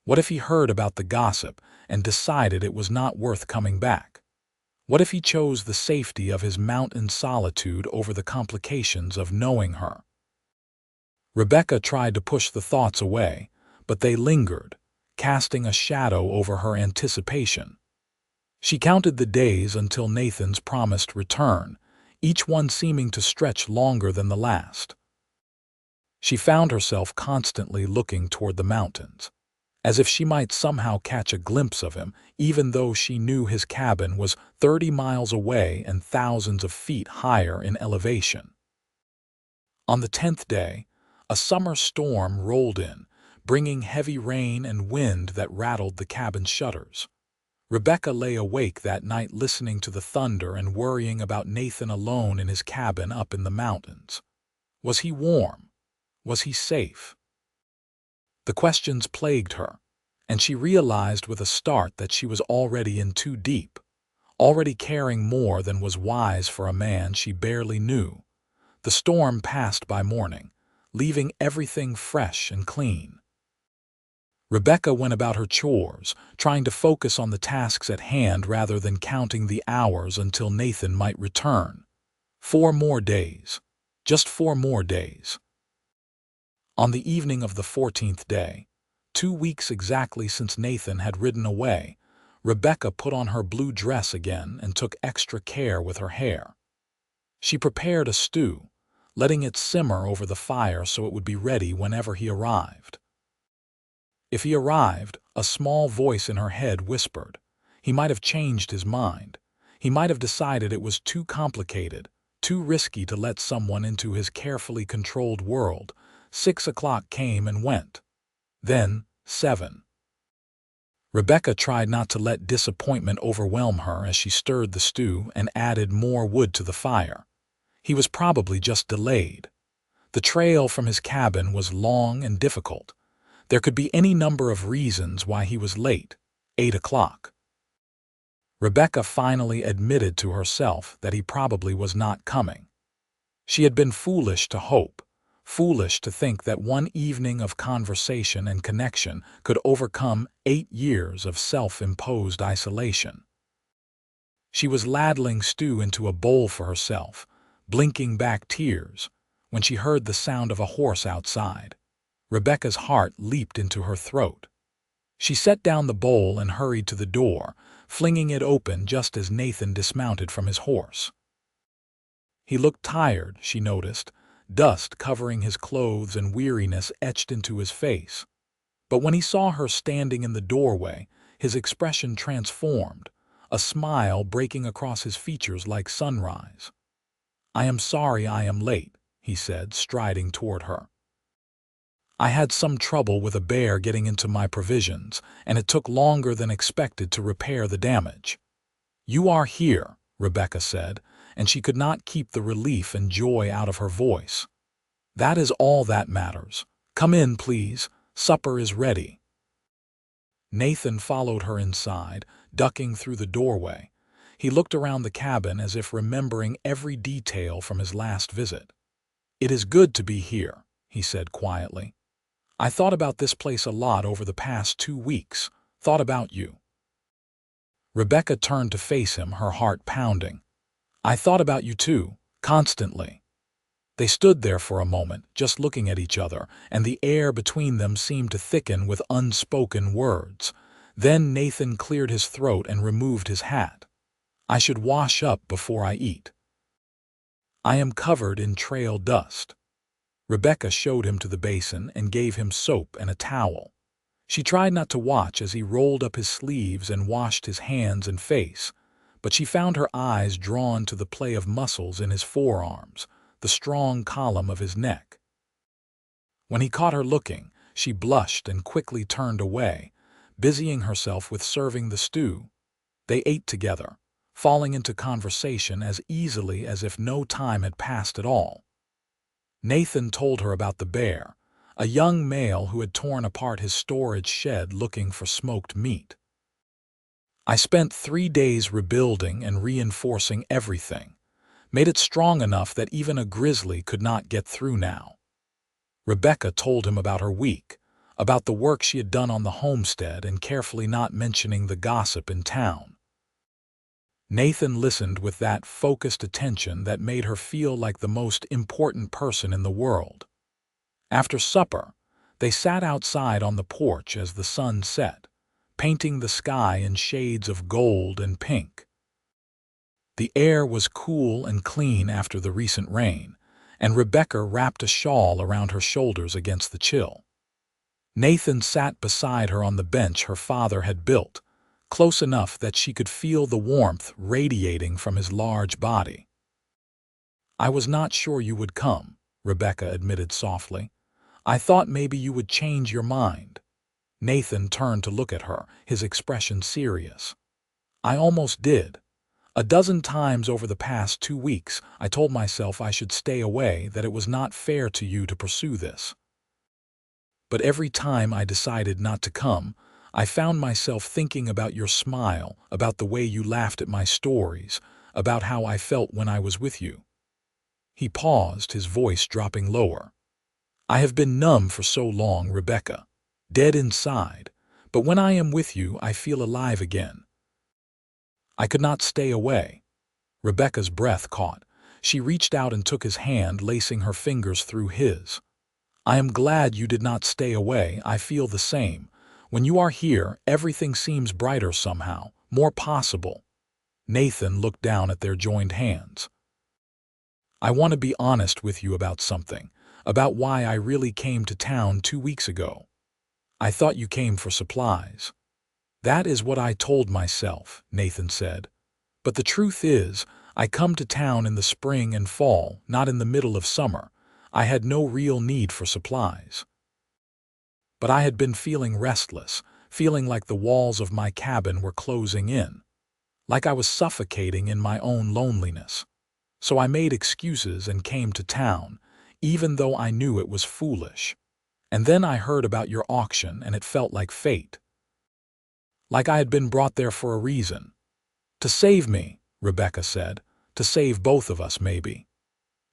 What if he heard about the gossip and decided it was not worth coming back? What if he chose the safety of his mountain solitude over the complications of knowing her? Rebecca tried to push the thoughts away, but they lingered, casting a shadow over her anticipation. She counted the days until Nathan's promised return, each one seeming to stretch longer than the last. She found herself constantly looking toward the mountains, as if she might somehow catch a glimpse of him, even though she knew his cabin was 30 miles away and thousands of feet higher in elevation. On the 10th day, a summer storm rolled in, bringing heavy rain and wind that rattled the cabin shutters. Rebecca lay awake that night listening to the thunder and worrying about Nathan alone in his cabin up in the mountains. Was he warm? Was he safe? The questions plagued her. and she realized with a start that she was already in too deep, already caring more than was wise for a man she barely knew. The storm passed by morning, leaving everything fresh and clean. Rebecca went about her chores, trying to focus on the tasks at hand rather than counting the hours until Nathan might return. 4 more days. Just 4 more days. On the evening of the 14th day, 2 weeks exactly since Nathan had ridden away, Rebecca put on her blue dress again and took extra care with her hair. She prepared a stew, letting it simmer over the fire so it would be ready whenever he arrived. If he arrived, a small voice in her head whispered. He might have changed his mind. He might have decided it was too complicated, too risky to let someone into his carefully controlled world. 6 o'clock came and went. Then, 7. Rebecca tried not to let disappointment overwhelm her as she stirred the stew and added more wood to the fire. He was probably just delayed. The trail from his cabin was long and difficult. There could be any number of reasons why he was late. 8 o'clock. Rebecca finally admitted to herself that he probably was not coming. She had been foolish to hope, foolish to think that one evening of conversation and connection could overcome 8 years of self-imposed isolation. She was ladling stew into a bowl for herself, blinking back tears, when she heard the sound of a horse outside. Rebecca's heart leaped into her throat. She set down the bowl and hurried to the door, flinging it open just as Nathan dismounted from his horse. He looked tired, she noticed, dust covering his clothes and weariness etched into his face. But when he saw her standing in the doorway, his expression transformed, a smile breaking across his features like sunrise. "I am sorry I am late," he said, striding toward her. "I had some trouble with a bear getting into my provisions, and it took longer than expected to repair the damage." "You are here," Rebecca said, and she could not keep the relief and joy out of her voice. "That is all that matters. Come in, please. Supper is ready." Nathan followed her inside, ducking through the doorway. He looked around the cabin as if remembering every detail from his last visit. "It is good to be here," he said quietly. "I thought about this place a lot over the past 2 weeks, thought about you." Rebecca turned to face him, her heart pounding. "I thought about you too, constantly." They stood there for a moment, just looking at each other, and the air between them seemed to thicken with unspoken words. Then Nathan cleared his throat and removed his hat. "I should wash up before I eat. I am covered in trail dust." Rebecca showed him to the basin and gave him soap and a towel. She tried not to watch as he rolled up his sleeves and washed his hands and face, but she found her eyes drawn to the play of muscles in his forearms, the strong column of his neck. When he caught her looking, she blushed and quickly turned away, busying herself with serving the stew. They ate together, falling into conversation as easily as if no time had passed at all. Nathan told her about the bear, a young male who had torn apart his storage shed looking for smoked meat. "I spent 3 days rebuilding and reinforcing everything, made it strong enough that even a grizzly could not get through now." Rebecca told him about her week, about the work she had done on the homestead and carefully not mentioning the gossip in town. Nathan listened with that focused attention that made her feel like the most important person in the world. After supper, they sat outside on the porch as the sun set, painting the sky in shades of gold and pink. The air was cool and clean after the recent rain, and Rebecca wrapped a shawl around her shoulders against the chill. Nathan sat beside her on the bench her father had built, close enough that she could feel the warmth radiating from his large body. "I was not sure you would come," Rebecca admitted softly. "I thought maybe you would change your mind." Nathan turned to look at her, his expression serious. "I almost did. A dozen times over the past 2 weeks, I told myself I should stay away, that it was not fair to you to pursue this. But every time I decided not to come, I found myself thinking about your smile, about the way you laughed at my stories, about how I felt when I was with you." He paused, his voice dropping lower. "I have been numb for so long, Rebecca, dead inside, but when I am with you, I feel alive again." I could not stay away. Rebecca's breath caught. She reached out and took his hand, lacing her fingers through his. "I am glad you did not stay away. I feel the same. When you are here, everything seems brighter somehow, more possible." Nathan looked down at their joined hands. "I want to be honest with you about something, about why I really came to town 2 weeks ago. I thought you came for supplies." "That is what I told myself," Nathan said. "But the truth is, I come to town in the spring and fall, not in the middle of summer. I had no real need for supplies. But I had been feeling restless, feeling like the walls of my cabin were closing in, like I was suffocating in my own loneliness. So I made excuses and came to town, even though I knew it was foolish. And then I heard about your auction, and it felt like fate. Like I had been brought there for a reason. To save me," Rebecca said. "To save both of us, maybe."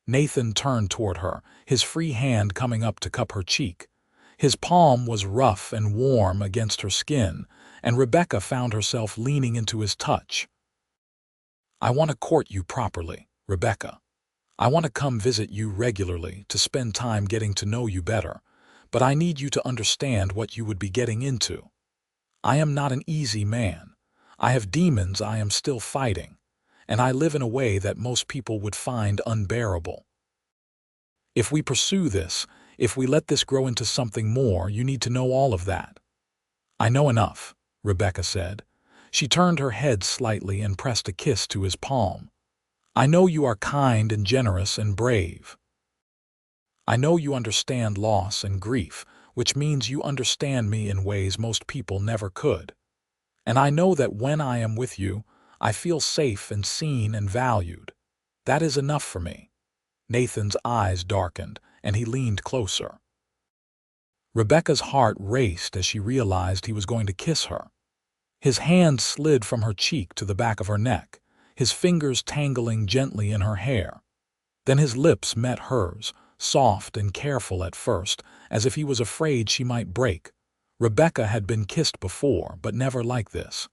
Nathan turned toward her, his free hand coming up to cup her cheek. His palm was rough and warm against her skin, and Rebecca found herself leaning into his touch. "I want to court you properly, Rebecca. I want to come visit you regularly, to spend time getting to know you better, but I need you to understand what you would be getting into. I am not an easy man. I have demons I am still fighting, and I live in a way that most people would find unbearable. If we pursue this, if we let this grow into something more, you need to know all of that." "I know enough," Rebecca said. She turned her head slightly and pressed a kiss to his palm. "I know you are kind and generous and brave. I know you understand loss and grief, which means you understand me in ways most people never could. And I know that when I am with you, I feel safe and seen and valued. That is enough for me." Nathan's eyes darkened, and he leaned closer. Rebecca's heart raced as she realized he was going to kiss her. His hand slid from her cheek to the back of her neck, his fingers tangling gently in her hair. Then his lips met hers, soft and careful at first, as if he was afraid she might break. Rebecca had been kissed before, but never like this.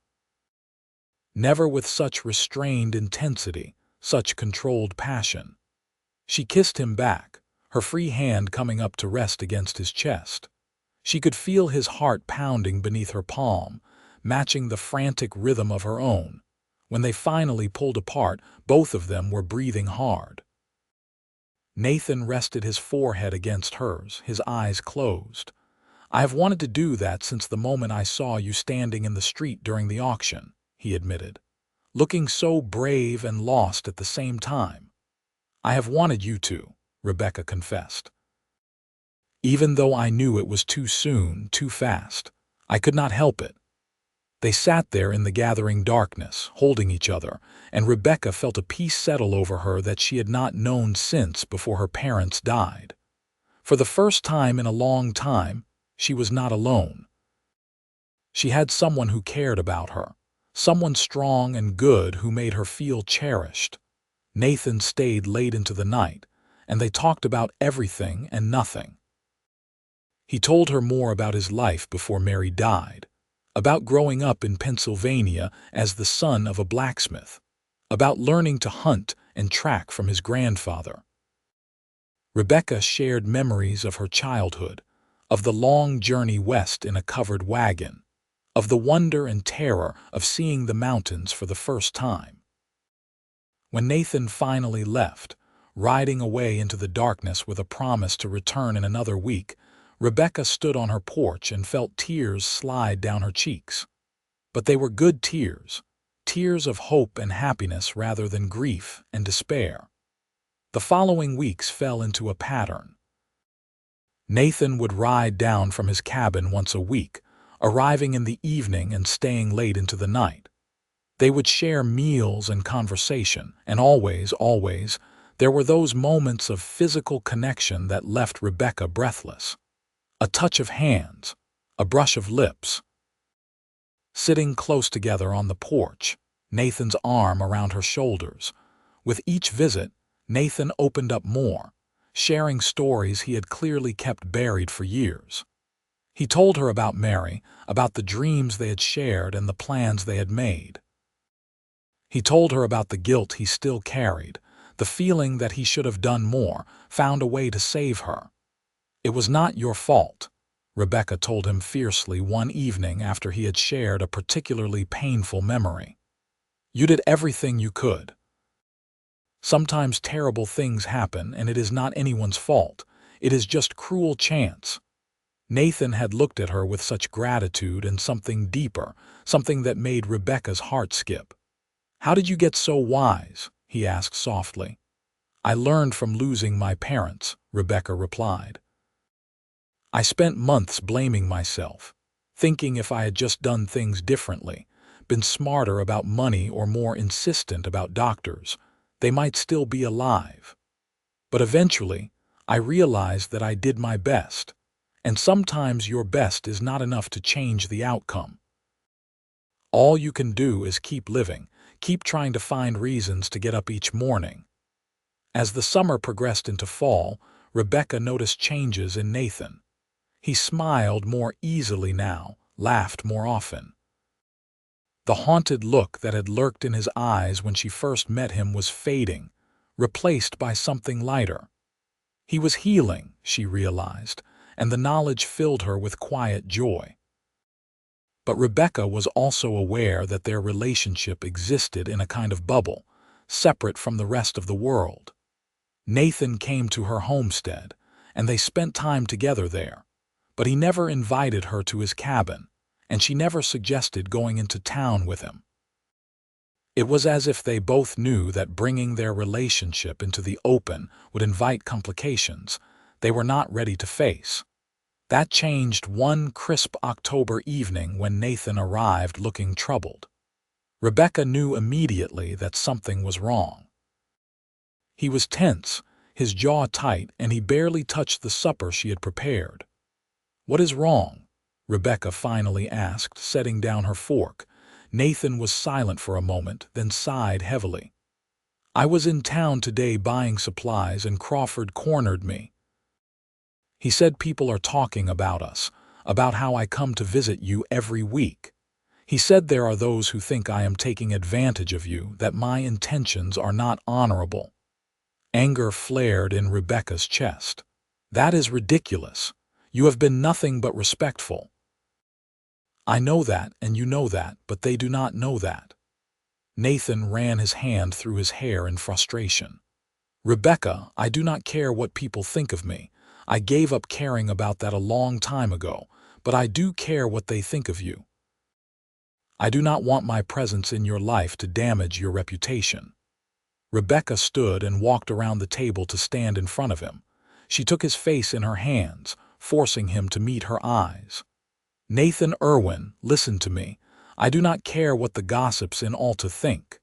Never with such restrained intensity, such controlled passion. She kissed him back, her free hand coming up to rest against his chest. She could feel his heart pounding beneath her palm, matching the frantic rhythm of her own. When they finally pulled apart, both of them were breathing hard. Nathan rested his forehead against hers, his eyes closed. "I have wanted to do that since the moment I saw you standing in the street during the auction," he admitted, "looking so brave and lost at the same time." "I have wanted you to," Rebecca confessed. "Even though I knew it was too soon, too fast. I could not help it." They sat there in the gathering darkness, holding each other, and Rebecca felt a peace settle over her that she had not known since before her parents died. For the first time in a long time, she was not alone. She had someone who cared about her, someone strong and good who made her feel cherished. Nathan stayed late into the night, and they talked about everything and nothing. He told her more about his life before Mary died, about growing up in Pennsylvania as the son of a blacksmith, about learning to hunt and track from his grandfather. Rebecca shared memories of her childhood, of the long journey west in a covered wagon, of the wonder and terror of seeing the mountains for the first time. When Nathan finally left, riding away into the darkness with a promise to return in another week, Rebecca stood on her porch and felt tears slide down her cheeks. But they were good tears, tears of hope and happiness rather than grief and despair. The following weeks fell into a pattern. Nathan would ride down from his cabin once a week, arriving in the evening and staying late into the night. They would share meals and conversation, and always, there were those moments of physical connection that left Rebecca breathless. A touch of hands, a brush of lips, sitting close together on the porch, Nathan's arm around her shoulders. With each visit, Nathan opened up more, sharing stories he had clearly kept buried for years. He told her about Mary, about the dreams they had shared and the plans they had made. He told her about the guilt he still carried, the feeling that he should have done more, found a way to save her. "It was not your fault," Rebecca told him fiercely one evening after he had shared a particularly painful memory. "You did everything you could. Sometimes terrible things happen and it is not anyone's fault. It is just cruel chance." Nathan had looked at her with such gratitude and something deeper, something that made Rebecca's heart skip. "How did you get so wise?" he asked softly. "I learned from losing my parents," Rebecca replied. "I spent months blaming myself, thinking if I had just done things differently, been smarter about money or more insistent about doctors, they might still be alive. But eventually, I realized that I did my best, and sometimes your best is not enough to change the outcome. All you can do is keep living, keep trying to find reasons to get up each morning." As the summer progressed into fall, Rebecca noticed changes in Nathan. He smiled more easily now, laughed more often. The haunted look that had lurked in his eyes when she first met him was fading, replaced by something lighter. He was healing, she realized, and the knowledge filled her with quiet joy. But Rebecca was also aware that their relationship existed in a kind of bubble, separate from the rest of the world. Nathan came to her homestead, and they spent time together there, but he never invited her to his cabin, and she never suggested going into town with him. It was as if they both knew that bringing their relationship into the open would invite complications they were not ready to face. That changed one crisp October evening when Nathan arrived looking troubled. Rebecca knew immediately that something was wrong. He was tense, his jaw tight, and he barely touched the supper she had prepared. "What is wrong?" Rebecca finally asked, setting down her fork. Nathan was silent for a moment, then sighed heavily. "I was in town today buying supplies and Crawford cornered me. He said people are talking about us, about how I come to visit you every week. He said there are those who think I am taking advantage of you, that my intentions are not honorable." Anger flared in Rebecca's chest. "That is ridiculous. You have been nothing but respectful." "I know that, and you know that, but they do not know that." Nathan ran his hand through his hair in frustration. "Rebecca, I do not care what people think of me. I gave up caring about that a long time ago, but I do care what they think of you. I do not want my presence in your life to damage your reputation." Rebecca stood and walked around the table to stand in front of him. She took his face in her hands, forcing him to meet her eyes. "Nathan Irwin, listen to me. I do not care what the gossips in Alta think.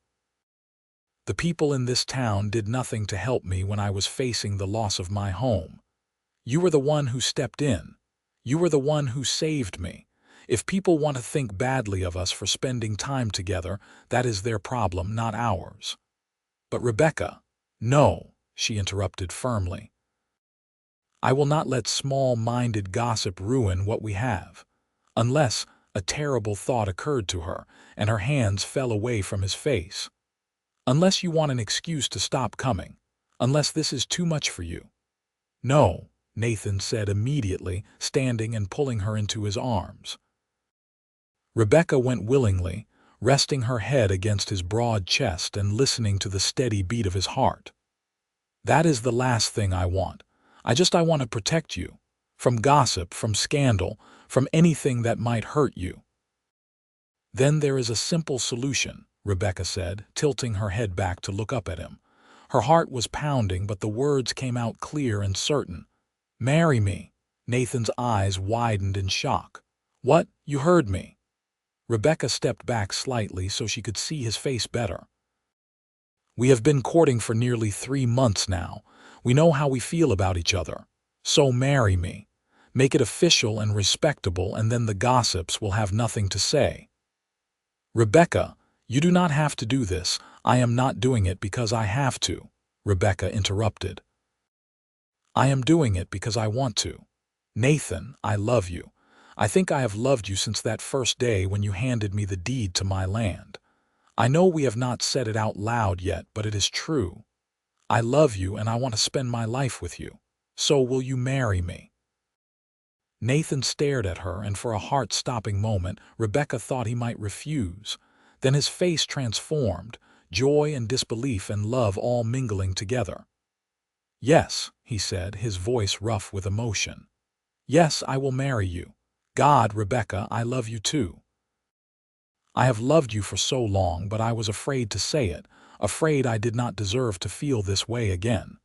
The people in this town did nothing to help me when I was facing the loss of my home. You were the one who stepped in. You were the one who saved me. If people want to think badly of us for spending time together, that is their problem, not ours." "But Rebecca—" "No," she interrupted firmly. "I will not let small-minded gossip ruin what we have. Unless—" a terrible thought occurred to her, and her hands fell away from his face. "Unless you want an excuse to stop coming. Unless this is too much for you." "No," Nathan said immediately, standing and pulling her into his arms. Rebecca went willingly, resting her head against his broad chest and listening to the steady beat of his heart. "That is the last thing I want. I want to protect you. From gossip, from scandal, from anything that might hurt you." "Then there is a simple solution," Rebecca said, tilting her head back to look up at him. Her heart was pounding, but the words came out clear and certain. "Marry me." Nathan's eyes widened in shock. "What? You heard me." Rebecca stepped back slightly so she could see his face better. "We have been courting for nearly 3 months now. We know how we feel about each other. So marry me. Make it official and respectable, and then the gossips will have nothing to say." Rebecca, you do not have to do this. I am not doing it because I have to, Rebecca interrupted. I am doing it because I want to. Nathan, I love you. I think I have loved you since that first day when you handed me the deed to my land. I know we have not said it out loud yet, but it is true. I love you and I want to spend my life with you. So will you marry me? Nathan stared at her, and for a heart-stopping moment, Rebecca thought he might refuse. Then his face transformed, joy and disbelief and love all mingling together. Yes, he said, his voice rough with emotion. Yes, I will marry you. God, Rebecca, I love you too. I have loved you for so long, but I was afraid to say it, afraid I did not deserve to feel this way again.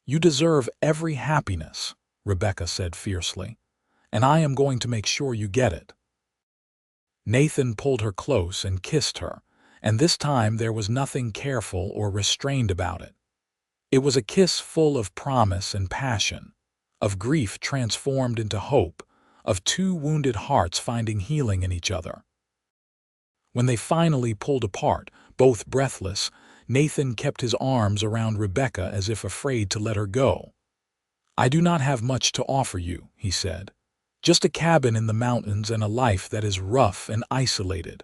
You deserve every happiness, Rebecca said fiercely, and I am going to make sure you get it. Nathan pulled her close and kissed her, and this time there was nothing careful or restrained about it. It was a kiss full of promise and passion, of grief transformed into hope, of two wounded hearts finding healing in each other. When they finally pulled apart, both breathless, Nathan kept his arms around Rebecca as if afraid to let her go. I do not have much to offer you, he said. Just a cabin in the mountains and a life that is rough and isolated.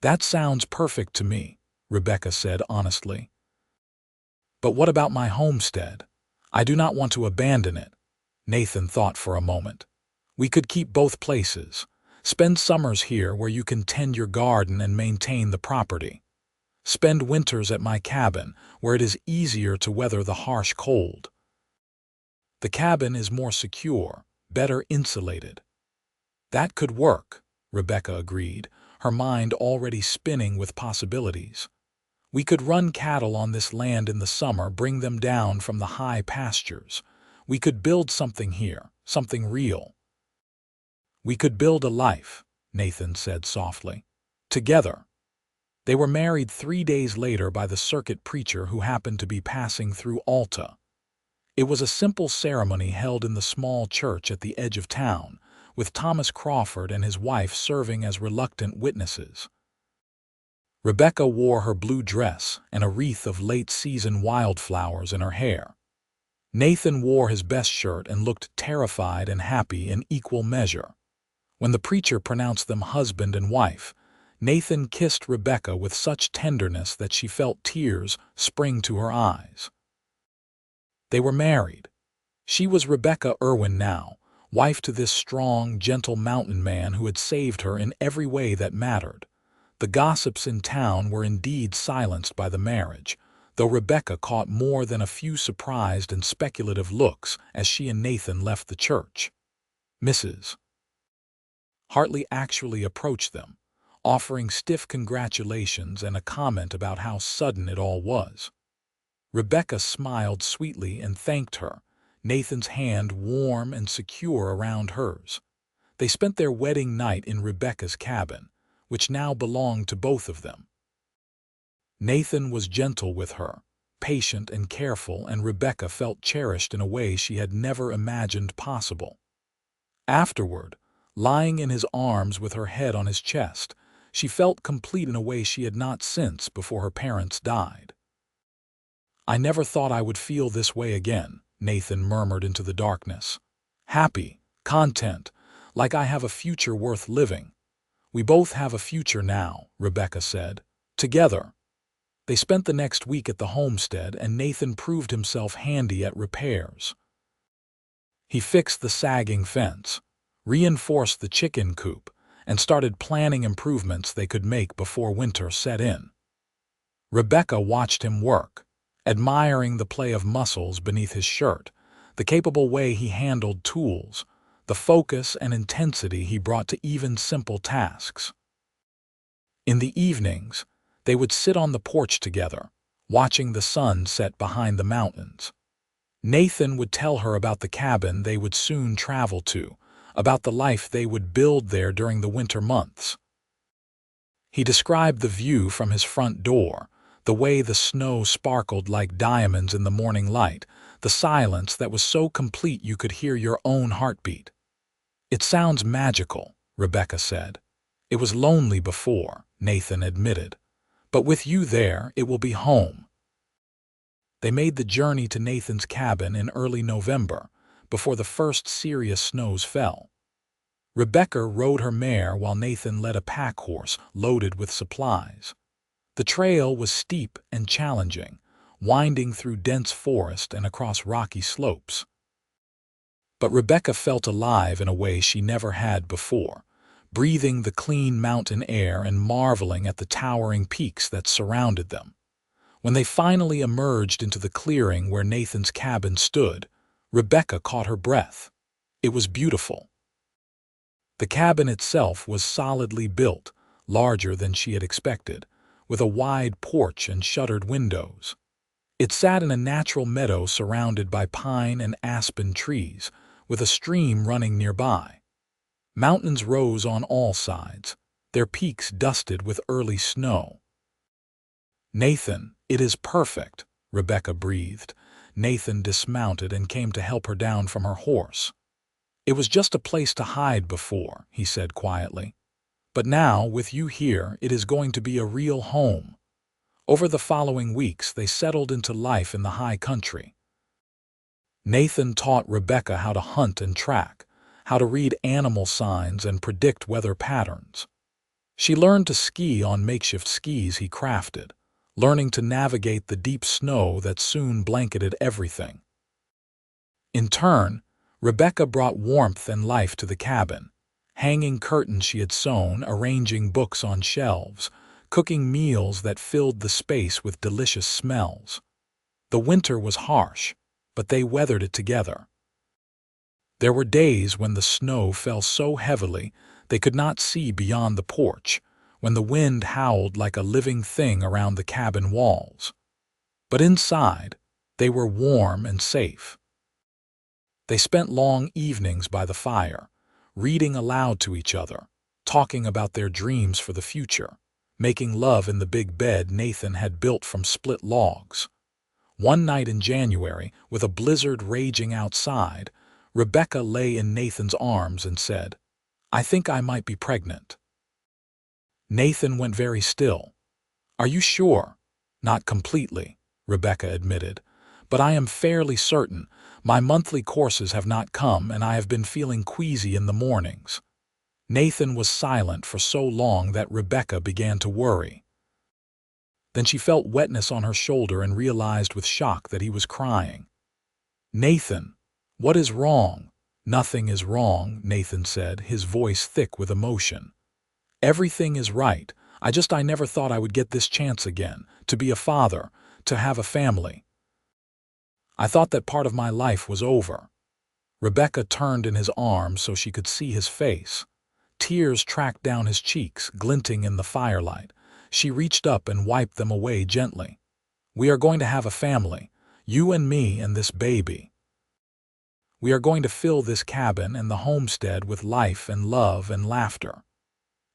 That sounds perfect to me, Rebecca said honestly. But what about my homestead? I do not want to abandon it. Nathan thought for a moment. We could keep both places. Spend summers here where you can tend your garden and maintain the property. Spend winters at my cabin where it is easier to weather the harsh cold. The cabin is more secure, better insulated. That could work, Rebecca agreed, her mind already spinning with possibilities. We could run cattle on this land in the summer, bring them down from the high pastures. We could build something here, something real. We could build a life, Nathan said softly. Together. They were married 3 days later by the circuit preacher who happened to be passing through Alta. It was a simple ceremony held in the small church at the edge of town, with Thomas Crawford and his wife serving as reluctant witnesses. Rebecca wore her blue dress and a wreath of late-season wildflowers in her hair. Nathan wore his best shirt and looked terrified and happy in equal measure. When the preacher pronounced them husband and wife, Nathan kissed Rebecca with such tenderness that she felt tears spring to her eyes. They were married. She was Rebecca Irwin now, wife to this strong, gentle mountain man who had saved her in every way that mattered. The gossips in town were indeed silenced by the marriage, though Rebecca caught more than a few surprised and speculative looks as she and Nathan left the church. Mrs. Hartley actually approached them, offering stiff congratulations and a comment about how sudden it all was. Rebecca smiled sweetly and thanked her, Nathan's hand warm and secure around hers. They spent their wedding night in Rebecca's cabin, which now belonged to both of them. Nathan was gentle with her, patient and careful, and Rebecca felt cherished in a way she had never imagined possible. Afterward, lying in his arms with her head on his chest, she felt complete in a way she had not since before her parents died. I never thought I would feel this way again, Nathan murmured into the darkness. Happy, content, like I have a future worth living. We both have a future now, Rebecca said. Together. They spent the next week at the homestead, and Nathan proved himself handy at repairs. He fixed the sagging fence, reinforced the chicken coop, and started planning improvements they could make before winter set in. Rebecca watched him work, admiring the play of muscles beneath his shirt, the capable way he handled tools, the focus and intensity he brought to even simple tasks. In the evenings, they would sit on the porch together, watching the sun set behind the mountains. Nathan would tell her about the cabin they would soon travel to, about the life they would build there during the winter months. He described the view from his front door, the way the snow sparkled like diamonds in the morning light, the silence that was so complete you could hear your own heartbeat. It sounds magical, Rebecca said. It was lonely before, Nathan admitted, but with you there, it will be home. They made the journey to Nathan's cabin in early November, before the first serious snows fell. Rebecca rode her mare while Nathan led a pack horse loaded with supplies. The trail was steep and challenging, winding through dense forest and across rocky slopes. But Rebecca felt alive in a way she never had before, breathing the clean mountain air and marveling at the towering peaks that surrounded them. When they finally emerged into the clearing where Nathan's cabin stood, Rebecca caught her breath. It was beautiful. The cabin itself was solidly built, larger than she had expected, with a wide porch and shuttered windows. It sat in a natural meadow surrounded by pine and aspen trees, with a stream running nearby. Mountains rose on all sides, their peaks dusted with early snow. "Nathan, it is perfect," Rebecca breathed. Nathan dismounted and came to help her down from her horse. "It was just a place to hide before," he said quietly. "But now, with you here, it is going to be a real home." Over the following weeks, they settled into life in the high country. Nathan taught Rebecca how to hunt and track, how to read animal signs and predict weather patterns. She learned to ski on makeshift skis he crafted, learning to navigate the deep snow that soon blanketed everything. In turn, Rebecca brought warmth and life to the cabin, hanging curtains she had sewn, arranging books on shelves, cooking meals that filled the space with delicious smells. The winter was harsh, but they weathered it together. There were days when the snow fell so heavily they could not see beyond the porch, when the wind howled like a living thing around the cabin walls. But inside, they were warm and safe. They spent long evenings by the fire, reading aloud to each other, talking about their dreams for the future, making love in the big bed Nathan had built from split logs. One night in January, with a blizzard raging outside, Rebecca lay in Nathan's arms and said, "I think I might be pregnant." Nathan went very still. "Are you sure?" "Not completely," Rebecca admitted, "but I am fairly certain. My monthly courses have not come and I have been feeling queasy in the mornings." Nathan was silent for so long that Rebecca began to worry. Then she felt wetness on her shoulder and realized with shock that he was crying. "Nathan, what is wrong?" "Nothing is wrong," Nathan said, his voice thick with emotion. "Everything is right. I never thought I would get this chance again, to be a father, to have a family. I thought that part of my life was over." Rebecca turned in his arms so she could see his face. Tears tracked down his cheeks, glinting in the firelight. She reached up and wiped them away gently. "We are going to have a family, you and me and this baby. We are going to fill this cabin and the homestead with life and love and laughter."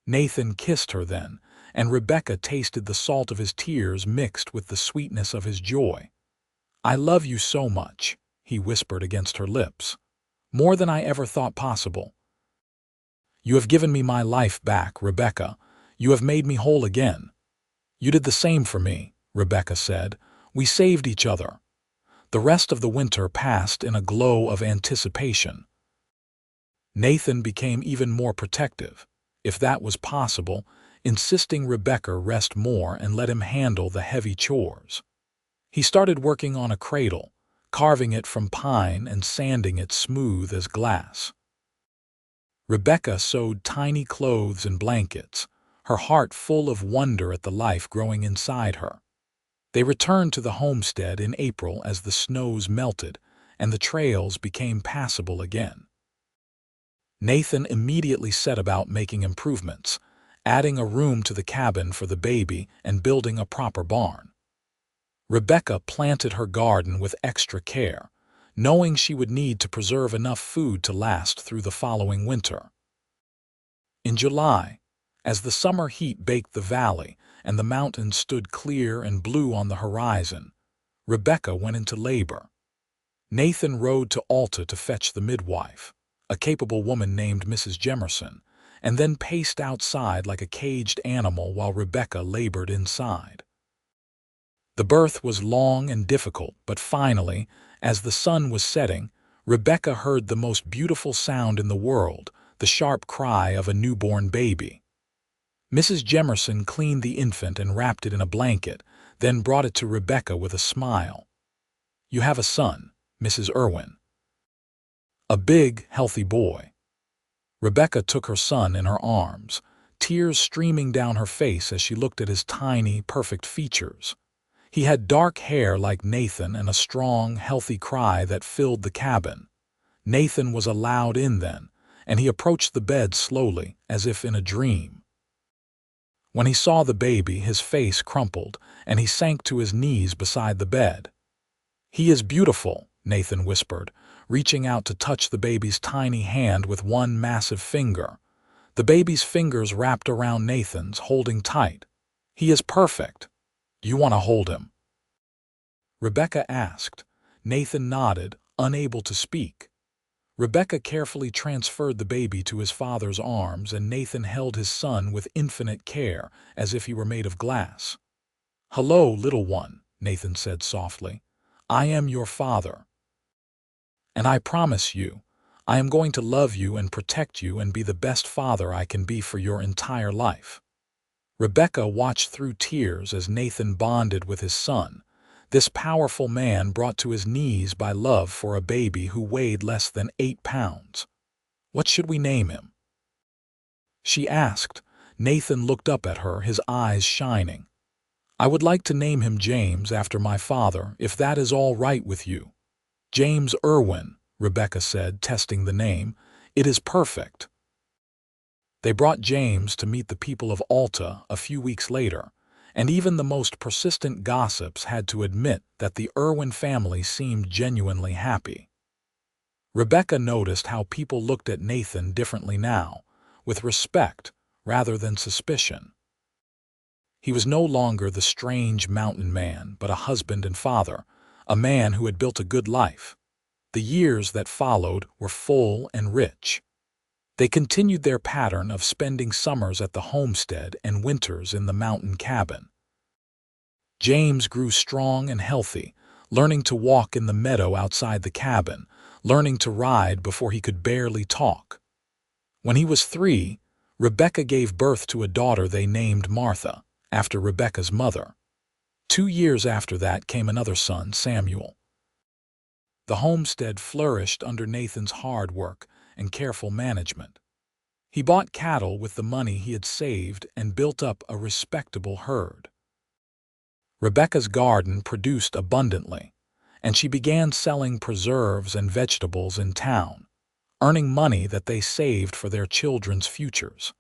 Nathan kissed her then, and Rebecca tasted the salt of his tears mixed with the sweetness of his joy. "I love you so much," he whispered against her lips. "More than I ever thought possible. You have given me my life back, Rebecca. You have made me whole again." "You did the same for me," Rebecca said. "We saved each other." The rest of the winter passed in a glow of anticipation. Nathan became even more protective, if that was possible, insisting Rebecca rest more and let him handle the heavy chores. He started working on a cradle, carving it from pine and sanding it smooth as glass. Rebecca sewed tiny clothes and blankets, her heart full of wonder at the life growing inside her. They returned to the homestead in April as the snows melted and the trails became passable again. Nathan immediately set about making improvements, adding a room to the cabin for the baby and building a proper barn. Rebecca planted her garden with extra care, knowing she would need to preserve enough food to last through the following winter. In July, as the summer heat baked the valley and the mountains stood clear and blue on the horizon, Rebecca went into labor. Nathan rode to Alta to fetch the midwife, a capable woman named Mrs. Jemerson, and then paced outside like a caged animal while Rebecca labored inside. The birth was long and difficult, but finally, as the sun was setting, Rebecca heard the most beautiful sound in the world, the sharp cry of a newborn baby. Mrs. Jemerson cleaned the infant and wrapped it in a blanket, then brought it to Rebecca with a smile. "You have a son, Mrs. Irwin. A big, healthy boy." Rebecca took her son in her arms, tears streaming down her face as she looked at his tiny, perfect features. He had dark hair like Nathan and a strong, healthy cry that filled the cabin. Nathan was allowed in then, and he approached the bed slowly, as if in a dream. When he saw the baby, his face crumpled, and he sank to his knees beside the bed. "He is beautiful," Nathan whispered, reaching out to touch the baby's tiny hand with one massive finger. The baby's fingers wrapped around Nathan's, holding tight. "He is perfect. Do you want to hold him?" Rebecca asked. Nathan nodded, unable to speak. Rebecca carefully transferred the baby to his father's arms, and Nathan held his son with infinite care, as if he were made of glass. "Hello, little one," Nathan said softly. "I am your father. And I promise you, I am going to love you and protect you and be the best father I can be for your entire life." Rebecca watched through tears as Nathan bonded with his son, this powerful man brought to his knees by love for a baby who weighed less than 8 pounds. "What should we name him?" she asked. Nathan looked up at her, his eyes shining. "I would like to name him James, after my father, if that is all right with you." "James Irwin," Rebecca said, testing the name. "It is perfect." They brought James to meet the people of Alta a few weeks later, and even the most persistent gossips had to admit that the Irwin family seemed genuinely happy. Rebecca noticed how people looked at Nathan differently now, with respect rather than suspicion. He was no longer the strange mountain man, but a husband and father, a man who had built a good life. The years that followed were full and rich. They continued their pattern of spending summers at the homestead and winters in the mountain cabin. James grew strong and healthy, learning to walk in the meadow outside the cabin, learning to ride before he could barely talk. When he was 3, Rebecca gave birth to a daughter they named Martha, after Rebecca's mother. 2 years after that came another son, Samuel. The homestead flourished under Nathan's hard work and careful management. He bought cattle with the money he had saved and built up a respectable herd. Rebecca's garden produced abundantly, and she began selling preserves and vegetables in town, earning money that they saved for their children's futures.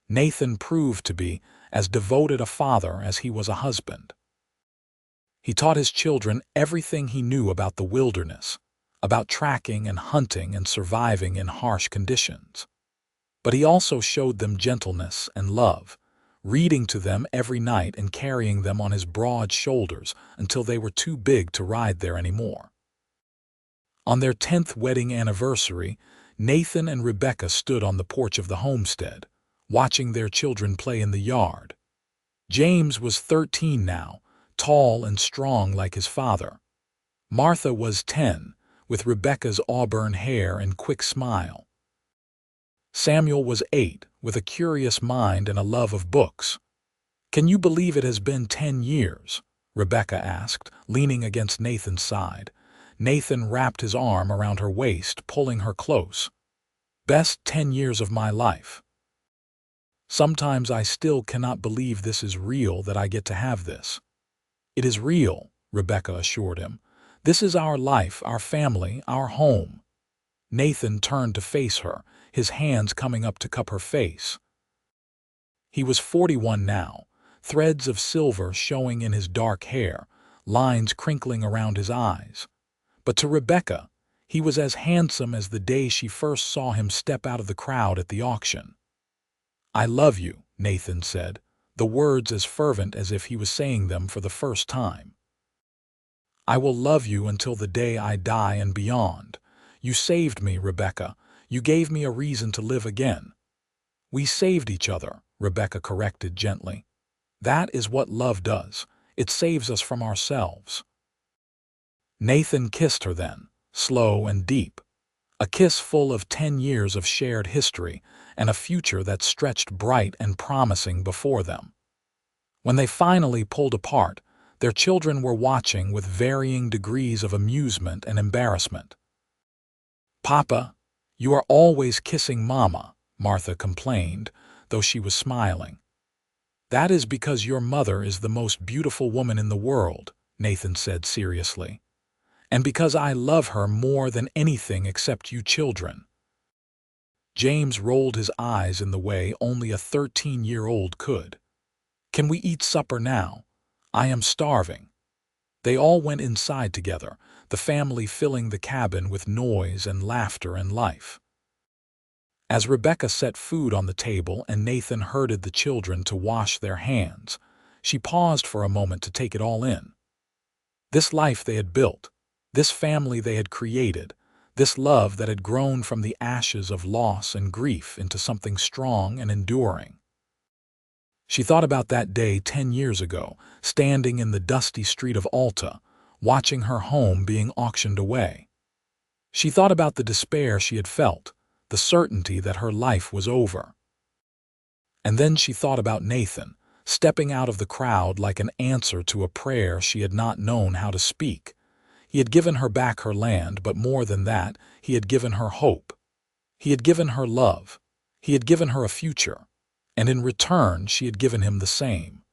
Nathan proved to be as devoted a father as he was a husband. He taught his children everything he knew about the wilderness, about tracking and hunting and surviving in harsh conditions. But he also showed them gentleness and love, reading to them every night and carrying them on his broad shoulders until they were too big to ride there anymore. On their 10th wedding anniversary, Nathan and Rebecca stood on the porch of the homestead, watching their children play in the yard. James was 13 now, tall and strong like his father. Martha was 10, with Rebecca's auburn hair and quick smile. Samuel was 8, with a curious mind and a love of books. "Can you believe it has been 10 years?" Rebecca asked, leaning against Nathan's side. Nathan wrapped his arm around her waist, pulling her close. "Best 10 years of my life. Sometimes I still cannot believe this is real, that I get to have this." "It is real," Rebecca assured him. "This is our life, our family, our home." Nathan turned to face her, his hands coming up to cup her face. He was 41 now, threads of silver showing in his dark hair, lines crinkling around his eyes. But to Rebecca, he was as handsome as the day she first saw him step out of the crowd at the auction. "I love you," Nathan said, the words as fervent as if he was saying them for the first time. "I will love you until the day I die and beyond. You saved me, Rebecca. You gave me a reason to live again." "We saved each other," Rebecca corrected gently. "That is what love does. It saves us from ourselves." Nathan kissed her then, slow and deep. A kiss full of 10 years of shared history and a future that stretched bright and promising before them. When they finally pulled apart, their children were watching with varying degrees of amusement and embarrassment. "Papa, you are always kissing Mama," Martha complained, though she was smiling. "That is because your mother is the most beautiful woman in the world," Nathan said seriously. "And because I love her more than anything except you children." James rolled his eyes in the way only a 13-year-old could. "Can we eat supper now? I am starving." They all went inside together, the family filling the cabin with noise and laughter and life. As Rebecca set food on the table and Nathan herded the children to wash their hands, she paused for a moment to take it all in. This life they had built, this family they had created, this love that had grown from the ashes of loss and grief into something strong and enduring. She thought about that day 10 years ago, standing in the dusty street of Alta, watching her home being auctioned away. She thought about the despair she had felt, the certainty that her life was over. And then she thought about Nathan, stepping out of the crowd like an answer to a prayer she had not known how to speak. He had given her back her land, but more than that, he had given her hope. He had given her love. He had given her a future. And in return, she had given him the same.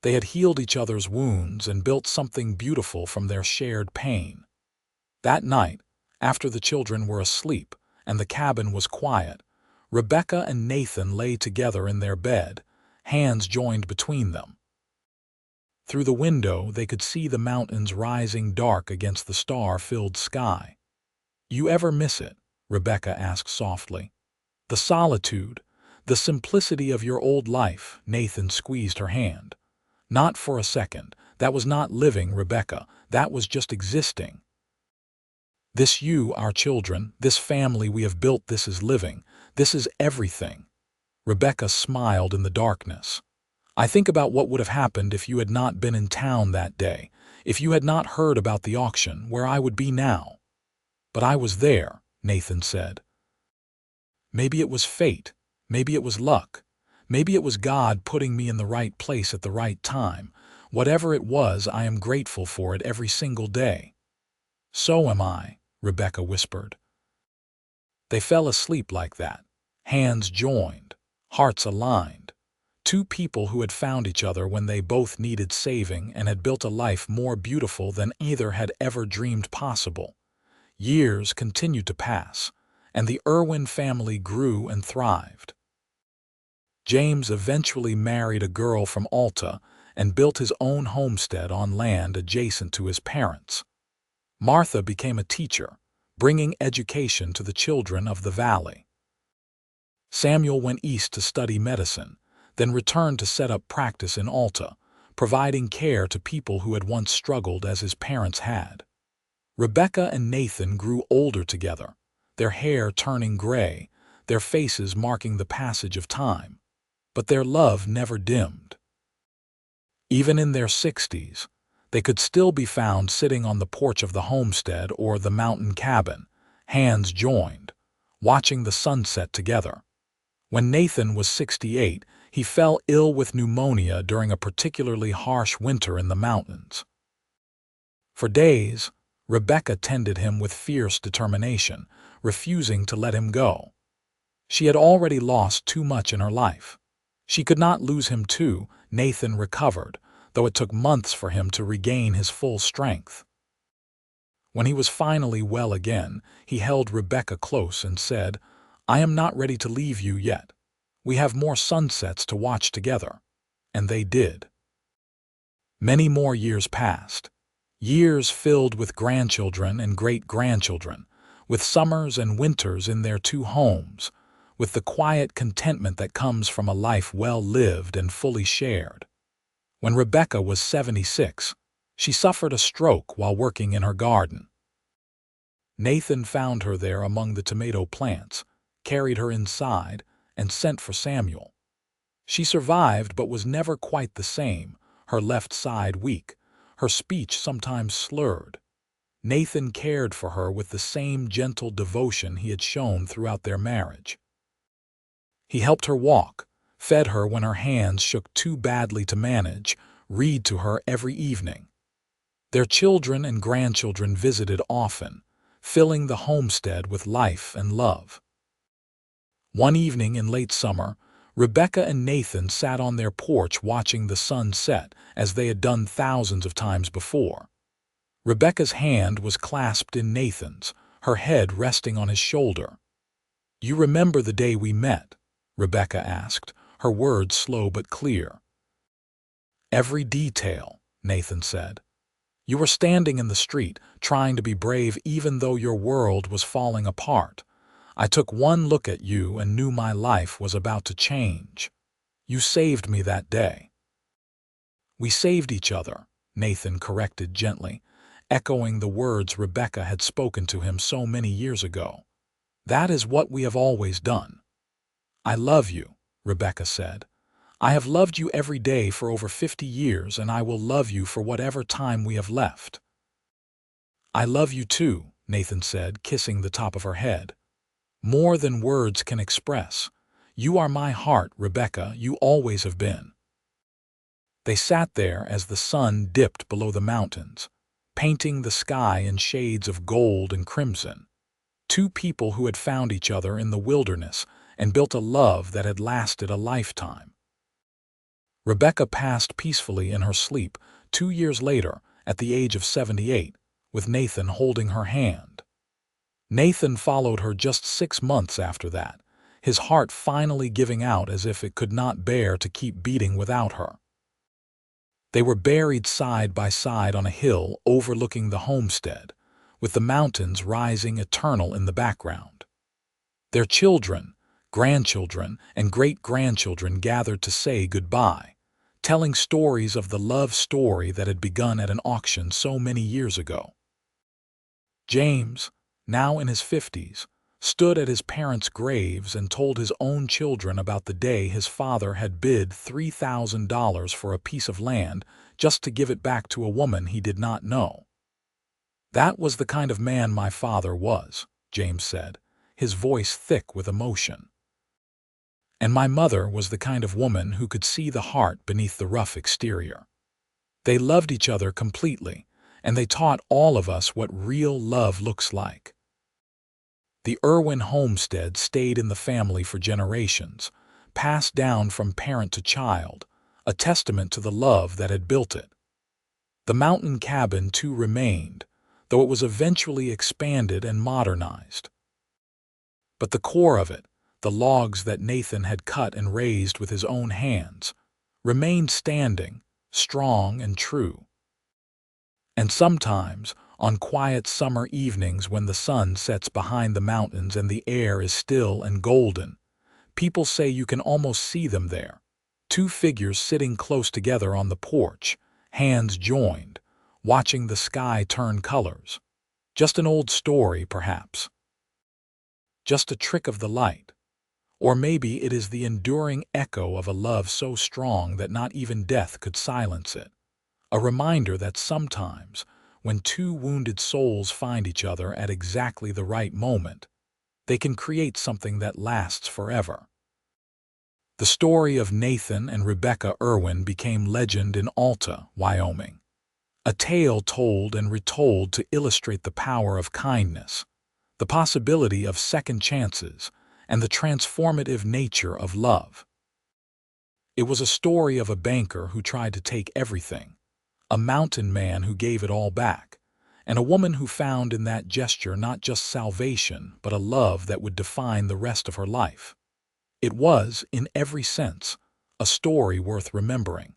They had healed each other's wounds and built something beautiful from their shared pain. That night, after the children were asleep and the cabin was quiet, Rebecca and Nathan lay together in their bed, hands joined between them. Through the window, they could see the mountains rising dark against the star-filled sky. "You ever miss it?" Rebecca asked softly. "The solitude, the simplicity of your old life." Nathan squeezed her hand. "Not for a second. That was not living, Rebecca. That was just existing. This you, our children, this family we have built, this is living. This is everything." Rebecca smiled in the darkness. "I think about what would have happened if you had not been in town that day, if you had not heard about the auction, where I would be now." "But I was there," Nathan said. "Maybe it was fate. Maybe it was luck. Maybe it was God putting me in the right place at the right time. Whatever it was, I am grateful for it every single day." "So am I," Rebecca whispered. They fell asleep like that, hands joined, hearts aligned. Two people who had found each other when they both needed saving and had built a life more beautiful than either had ever dreamed possible. Years continued to pass, and the Irwin family grew and thrived. James eventually married a girl from Alta and built his own homestead on land adjacent to his parents. Martha became a teacher, bringing education to the children of the valley. Samuel went east to study medicine, then returned to set up practice in Alta, providing care to people who had once struggled as his parents had. Rebecca and Nathan grew older together, their hair turning gray, their faces marking the passage of time. But their love never dimmed. Even in their 60s, they could still be found sitting on the porch of the homestead or the mountain cabin, hands joined, watching the sunset together. When Nathan was 68, he fell ill with pneumonia during a particularly harsh winter in the mountains. For days, Rebecca tended him with fierce determination, refusing to let him go. She had already lost too much in her life. She could not lose him too. Nathan recovered, though it took months for him to regain his full strength. When he was finally well again, he held Rebecca close and said, "I am not ready to leave you yet. We have more sunsets to watch together." And they did. Many more years passed, years filled with grandchildren and great-grandchildren, with summers and winters in their two homes, with the quiet contentment that comes from a life well lived and fully shared. When Rebecca was 76, she suffered a stroke while working in her garden. Nathan found her there among the tomato plants, carried her inside, and sent for Samuel. She survived but was never quite the same, her left side weak, her speech sometimes slurred. Nathan cared for her with the same gentle devotion he had shown throughout their marriage. He helped her walk, fed her when her hands shook too badly to manage, read to her every evening. Their children and grandchildren visited often, filling the homestead with life and love. One evening in late summer, Rebecca and Nathan sat on their porch watching the sun set, as they had done thousands of times before. Rebecca's hand was clasped in Nathan's, her head resting on his shoulder. "You remember the day we met?" Rebecca asked, her words slow but clear. "Every detail," Nathan said. "You were standing in the street, trying to be brave even though your world was falling apart. I took one look at you and knew my life was about to change. You saved me that day." "We saved each other," Nathan corrected gently, echoing the words Rebecca had spoken to him so many years ago. "That is what we have always done." "I love you," Rebecca said. "I have loved you every day for over 50 years, and I will love you for whatever time we have left." "I love you too," Nathan said, kissing the top of her head. "More than words can express. You are my heart, Rebecca, you always have been." They sat there as the sun dipped below the mountains, painting the sky in shades of gold and crimson. Two people who had found each other in the wilderness and built a love that had lasted a lifetime. Rebecca passed peacefully in her sleep 2 years later, at the age of 78, with Nathan holding her hand. Nathan followed her just 6 months after that, his heart finally giving out as if it could not bear to keep beating without her. They were buried side by side on a hill overlooking the homestead, with the mountains rising eternal in the background. Their children, grandchildren, and great-grandchildren gathered to say goodbye, telling stories of the love story that had begun at an auction so many years ago. James, now in his 50s, stood at his parents' graves and told his own children about the day his father had bid $3,000 for a piece of land just to give it back to a woman he did not know. "That was the kind of man my father was," James said, his voice thick with emotion. "And my mother was the kind of woman who could see the heart beneath the rough exterior. They loved each other completely, and they taught all of us what real love looks like." The Irwin homestead stayed in the family for generations, passed down from parent to child, a testament to the love that had built it. The mountain cabin too remained, though it was eventually expanded and modernized. But the core of it, the logs that Nathan had cut and raised with his own hands, remained standing, strong and true. And sometimes, on quiet summer evenings when the sun sets behind the mountains and the air is still and golden, people say you can almost see them there, two figures sitting close together on the porch, hands joined, watching the sky turn colors. Just an old story, perhaps. Just a trick of the light. Or maybe it is the enduring echo of a love so strong that not even death could silence it. A reminder that sometimes, when two wounded souls find each other at exactly the right moment, they can create something that lasts forever. The story of Nathan and Rebecca Irwin became legend in Alta, Wyoming. A tale told and retold to illustrate the power of kindness, the possibility of second chances, and the transformative nature of love. It was a story of a banker who tried to take everything, a mountain man who gave it all back, and a woman who found in that gesture not just salvation, but a love that would define the rest of her life. It was, in every sense, a story worth remembering.